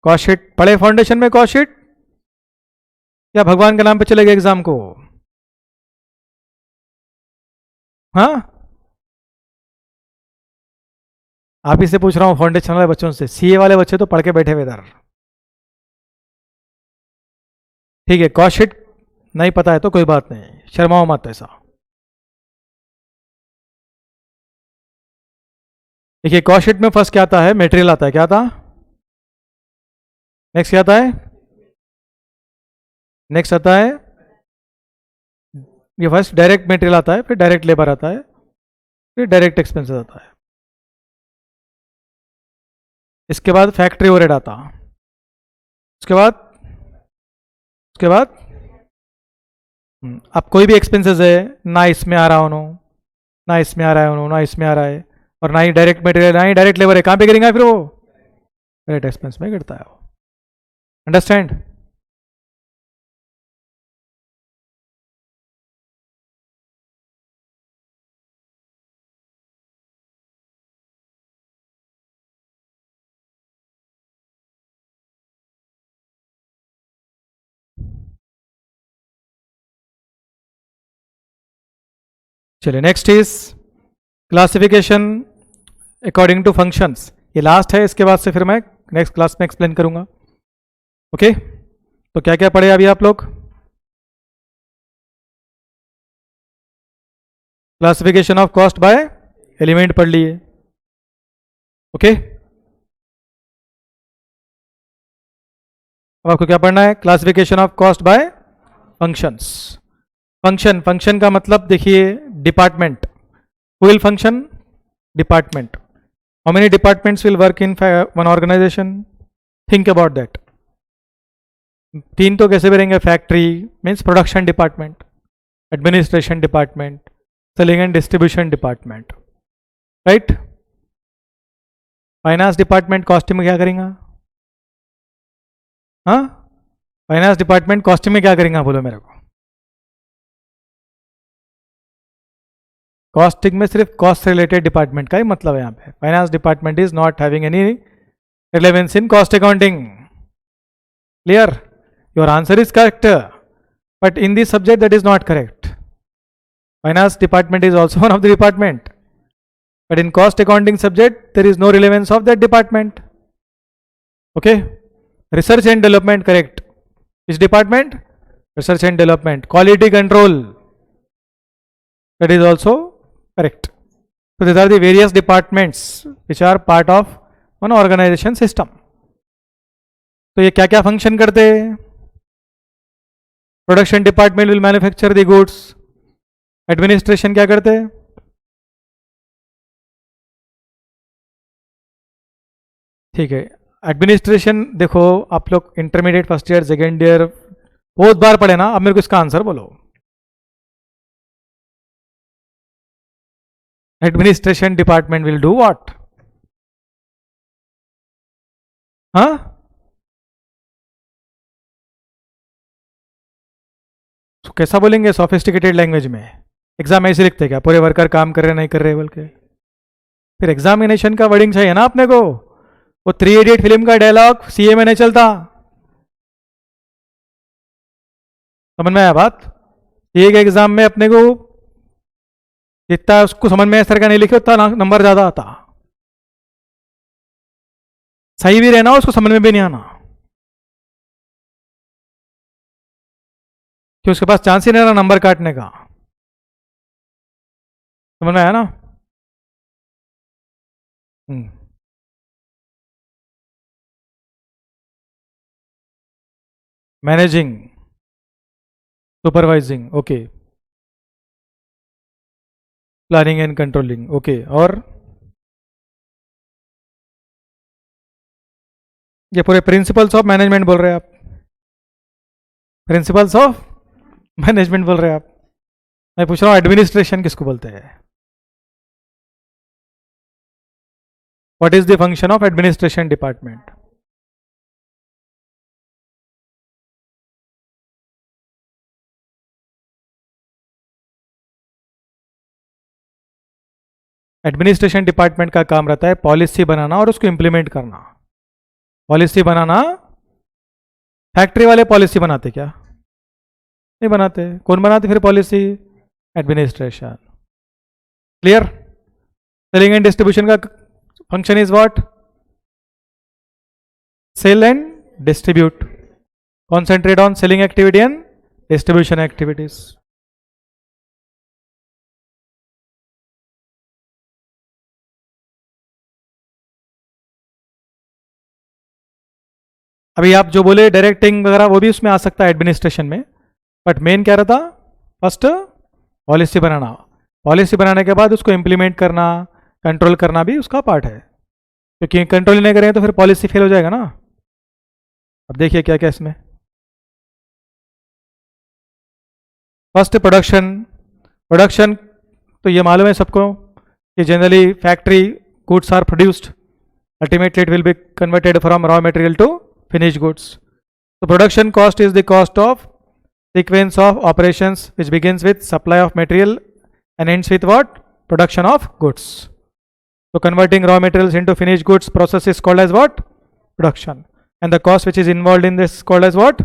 cost sheet. पढ़े foundation में कॉस्ट शीट, या भगवान के नाम पे चले गए एग्जाम को, हाँ आप ही से पूछ रहा हूँ, फाउंडेशन वाले बच्चों से. सीए वाले बच्चे तो पढ़ के बैठे हुए इधर, ठीक है. कॉस्ट शीट नहीं पता है तो कोई बात नहीं, शर्माओ मत ऐसा. देखिए कॉस्ट शीट में फर्स्ट क्या आता है, मटेरियल आता है, क्या आता, नेक्स्ट क्या आता है, नेक्स्ट आता है, ये फर्स्ट डायरेक्ट मटेरियल आता है, फिर डायरेक्ट लेबर आता है, फिर डायरेक्ट एक्सपेंसेस आता है, इसके बाद फैक्ट्री ओवरहेड आता, उसके बाद अब कोई भी एक्सपेंसेस है ना, इसमें आ रहा हो, ना इसमें आ रहा है, ना इसमें आ रहा है, और ना ही डायरेक्ट मटेरियल, ना ही डायरेक्ट लेबर है, कहाँ पे गिरेंगे फिर वो, डायरेक्ट एक्सपेंस में गिरता है वो. अंडरस्टैंड. चलिए next is classification according to functions. ये लास्ट है, इसके बाद से फिर मैं नेक्स्ट क्लास में एक्सप्लेन करूंगा. ओके, तो क्या क्या पढ़े अभी आप लोग, classification of cost by element पढ़ लिए. ओके, अब आपको क्या पढ़ना है, classification of cost by functions. Function का मतलब देखिए department, who will function, department. How many departments will work in one organization, think about that. 3 तो कैसे भी रहेंगे, factory means production department, administration department, selling and distribution department, right. Finance department costing में क्या करेंगे, हाँ फाइनेंस डिपार्टमेंट कॉस्टिंग में क्या करेंगे बोलो मेरे को. कॉस्टिंग में सिर्फ कॉस्ट रिलेटेड डिपार्टमेंट का ही मतलब है यहाँ पे. Finance department is not having any relevance in cost accounting. Clear, your answer is correct, but in this subject that is not correct. Finance department is also one of the department, but in cost accounting subject there is no relevance of that department. Okay, research and development correct. Which department? Research and development. Quality control, that is also correct. So these are the various departments which are part of one organization system. तो ये क्या क्या function करते हैं? Production department will manufacture the goods. Administration क्या करते हैं? ठीक है, एडमिनिस्ट्रेशन देखो आप लोग intermediate first year second year बहुत बार पढ़े ना. अब मेरे को इसका आंसर बोलो. Administration department will do what? हाँ, तो कैसा बोलेंगे सोफिस्टिकेटेड लैंग्वेज में? एग्जाम ऐसे लिखते क्या? पूरे वर्कर काम कर रहे नहीं कर रहे बोल के? फिर एग्जामिनेशन का वर्डिंग चाहिए ना अपने को. वो 3 इडियट फिल्म का डायलॉग सीए में नहीं चलता. समझ में आया बात? सीए के एग्जाम में अपने को जितना उसको समझ में सर का नहीं लिखे उतना नंबर ज्यादा आता. सही भी रहना उसको समझ में भी नहीं आना, कि उसके पास चांस ही नहीं रहा नंबर काटने का. समझ में आया ना? Managing, supervising, okay. Planning and controlling, okay. और ये पूरे प्रिंसिपल्स ऑफ मैनेजमेंट बोल रहे हैं आप? प्रिंसिपल्स ऑफ मैनेजमेंट बोल रहे हैं आप? मैं पूछ रहा हूँ एडमिनिस्ट्रेशन किसको बोलते हैं? What is the function of administration department? Administration department का काम रहता है पॉलिसी बनाना और उसको इंप्लीमेंट करना. पॉलिसी बनाना, फैक्ट्री वाले पॉलिसी बनाते क्या? नहीं बनाते. कौन बनाते फिर policy? Administration. Clear? Selling and distribution का function is what? Sell and distribute. Concentrate on selling activity and distribution activities. अभी आप जो बोले डायरेक्टिंग वगैरह वो भी उसमें आ सकता है एडमिनिस्ट्रेशन में, बट मेन क्या रहता? फर्स्ट पॉलिसी बनाना. पॉलिसी बनाने के बाद उसको इंप्लीमेंट करना, कंट्रोल करना भी उसका पार्ट है, क्योंकि कंट्रोल नहीं करें तो फिर पॉलिसी फेल हो जाएगा ना. अब देखिए क्या क्या इसमें. First production. प्रोडक्शन तो ये मालूम है सबको कि generally factory goods are produced, ultimately it will be converted from raw material to finished goods. So production cost is the cost of sequence of operations which begins with supply of material and ends with what? Production of goods. So converting raw materials into finished goods process is called as what? Production. And the cost which is involved in this is called as what?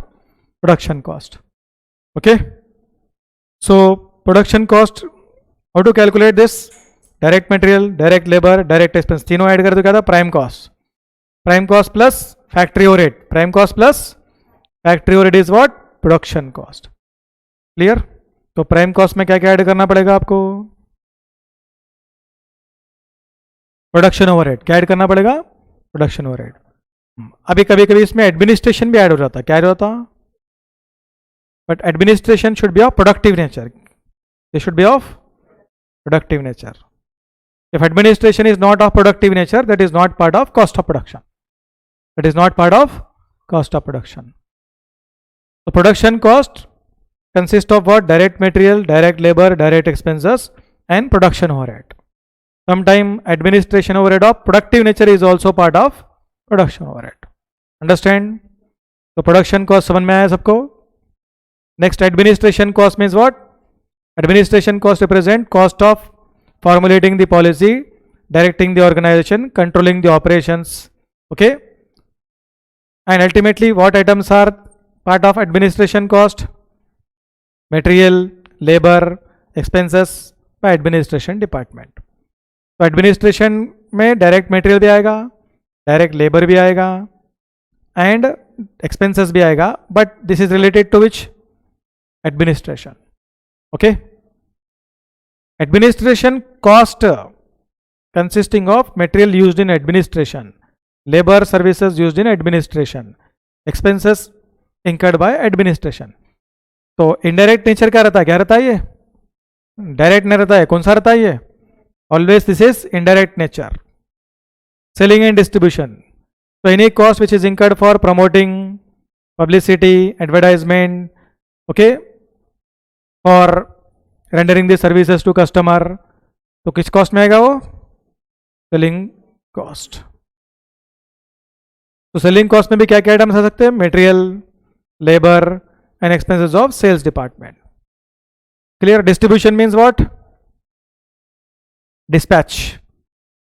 Production cost. Okay. So production cost, how to calculate this? Direct material, direct labor, direct expense. तीनों add कर दो क्या था? Prime cost. Prime cost plus factory overhead. Prime cost plus factory overhead is what? Production cost. Clear? तो prime cost में क्या क्या add करना पड़ेगा आपको? Production overhead. क्या ऐड करना पड़ेगा? Production overhead. अभी कभी कभी इसमें एडमिनिस्ट्रेशन भी ऐड हो जाता. क्या ऐड होता? But administration should be of productive nature. They should be of productive nature. If administration is not of productive nature, that is not part of cost of production. That is not part of cost of production. The production cost consists of what? Direct material, direct labor, direct expenses, and production overhead. Sometimes administration overhead of productive nature is also part of production overhead. Understand? So production cost समझ में आया सबको? Next, administration cost means what? Administration cost represent cost of formulating the policy, directing the organization, controlling the operations. Okay? And ultimately, what items are part of administration cost? Material, labor, expenses by administration department. तो administration में direct material भी आएगा, direct labor भी आएगा, and expenses भी आएगा, but this is related to which? Administration. Okay, administration cost consisting of material used in administration, labor services used in administration, expenses incurred by administration. तो indirect nature क्या रहता है? क्या रहता है ये? डायरेक्ट नहीं रहता है. कौन सा रहता है ये? Always this is indirect nature. Selling and distribution. So any cost which is incurred for promoting, publicity, advertisement, okay, for rendering the services to customer, तो किस कॉस्ट में आएगा वो? Selling cost. तो सेलिंग कॉस्ट में भी क्या क्या आइटम्स आ सकते हैं? Material, labour and expenses of sales department. Clear? Distribution means what? Dispatch.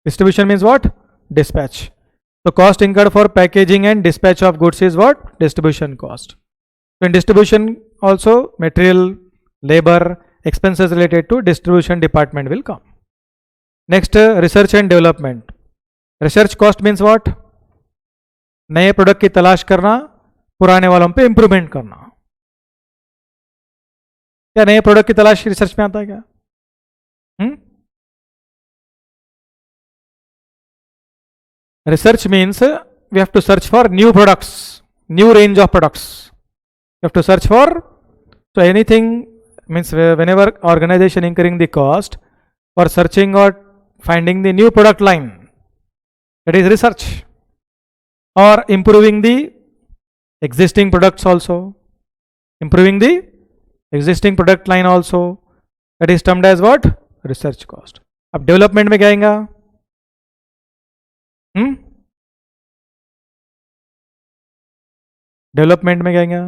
Distribution means what? Dispatch. तो cost incurred for packaging and dispatch of goods is what? Distribution cost. So in distribution also material, labor, expenses related to distribution department will come. Next, research and development. Research cost means what? नए product की तलाश करना, पुराने वालों पे improvement करना. क्या नए प्रोडक्ट की तलाश रिसर्च में आता है क्या? Research means we have to search for new products, new range of products. You have to search for, so anything means whenever organization incurring the cost for searching or finding the new product line, that is research. Or improving the existing products also, improving the existing product line also, that is termed as what? Research cost. अब development में क्या आएगा? Development में क्या आएगा?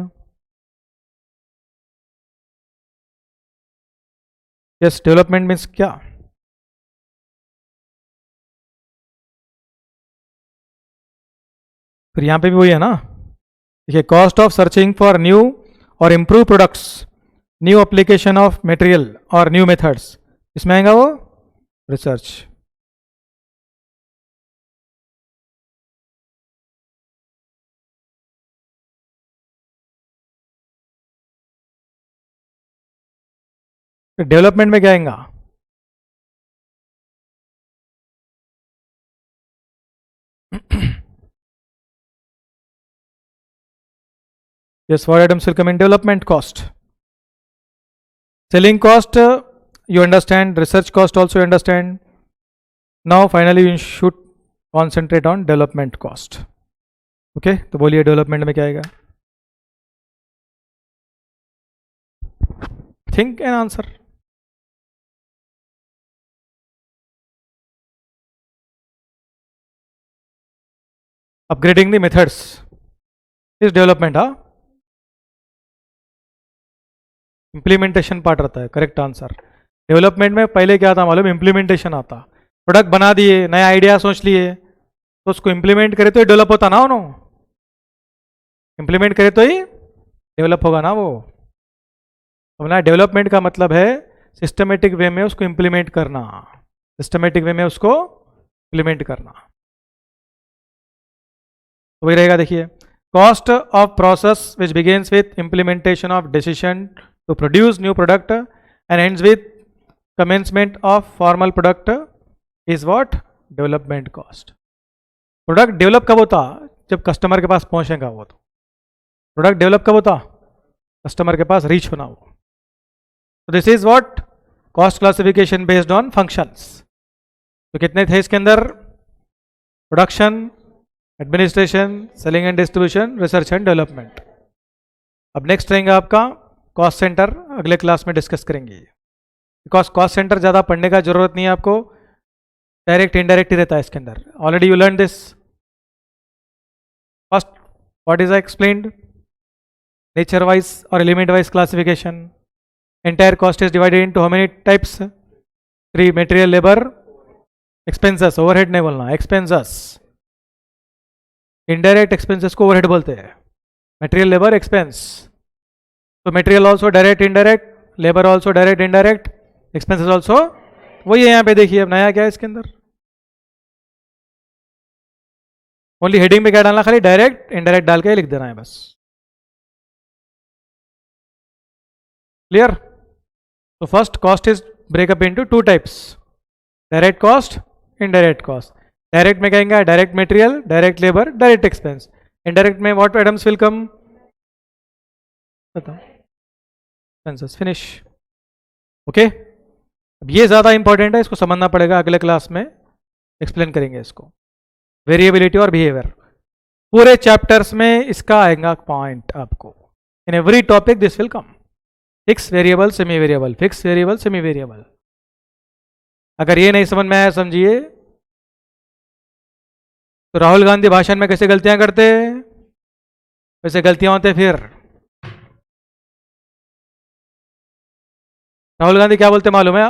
Yes, development means क्या? फिर यहां पे भी वही है ना. देखिए, cost of searching for new और improve products, new application of material और न्यू मेथड्स, इसमें आएगा वो रिसर्च. डेवलपमेंट में क्या आएगा? Yes, what items will come in development cost? Selling cost, you understand. Research cost also you understand. Now finally you should concentrate on development cost. Okay, तो बोलिए development में क्या आएगा? Think and answer. Upgrading the methods is development. हाँ, implementation part रहता है. Correct answer. Development में पहले क्या था मालूम? इम्प्लीमेंटेशन आता. प्रोडक्ट बना दिए, नया आइडिया सोच लिए, तो उसको इम्प्लीमेंट करे तो ही डेवलप होता ना. उन्होंने इम्प्लीमेंट करे तो ही डेवलप होगा ना वो. अपना डेवलपमेंट का मतलब है सिस्टमेटिक वे में उसको इम्प्लीमेंट करना. सिस्टमेटिक वे में उसको इम्प्लीमेंट करना. तो वही रहेगा. देखिए, cost of process which begins with implementation of decision to produce new product and ends with commencement of formal product is what? Development cost. Product develop कब होता? जब कस्टमर के पास पहुंचेगा वो. तो प्रोडक्ट डेवलप कब होता? कस्टमर के पास रीच होना वो. तो this is what? Cost classification based on functions. तो कितने थे इसके अंदर? Production, administration, selling and distribution, research and development. अब नेक्स्ट रहेगा आपका कॉस्ट सेंटर. अगले क्लास में डिस्कस करेंगे. बिकॉज कॉस्ट सेंटर ज़्यादा पढ़ने का जरूरत नहीं है आपको. डायरेक्ट इनडायरेक्ट ही रहता है इसके अंदर. Already you learn this. First, what is I explained? Nature wise और element wise classification. Entire cost is divided into how many types? 3. Material, labour, expenses. Overhead नहीं बोलना, एक्सपेंसेस. इनडायरेक्ट एक्सपेंसेस को overhead बोलते हैं. Material, labour, expense. तो material also direct indirect, labour also direct indirect, expenses also. वही है यहाँ पे. देखिए अब नया क्या है इसके अंदर? ओनली हेडिंग में क्या डालना, खाली डायरेक्ट इनडायरेक्ट डाल के लिख देना है बस। क्लियर? तो first cost is breakup into two types, direct cost, indirect cost. Direct में कहेंगे direct material, direct labour, direct expense. Indirect में व्हाट आइटम्स विल कम, बताओ, एक्सपेंसेस, फिनिश। ओके, अब ये ज्यादा इंपॉर्टेंट है, इसको समझना पड़ेगा, अगले क्लास में एक्सप्लेन करेंगे इसको। वेरिएबिलिटी और बिहेवियर पूरे चैप्टर्स में इसका आएगा पॉइंट आपको। In every topic this will come. Fix variable, semi variable, fix variable, semi variable. अगर ये नहीं समझ में आया समझिए तो राहुल गांधी भाषण में कैसे गलतियां करते, वैसे गलतियां होते फिर। राहुल गांधी क्या बोलते मालूम है?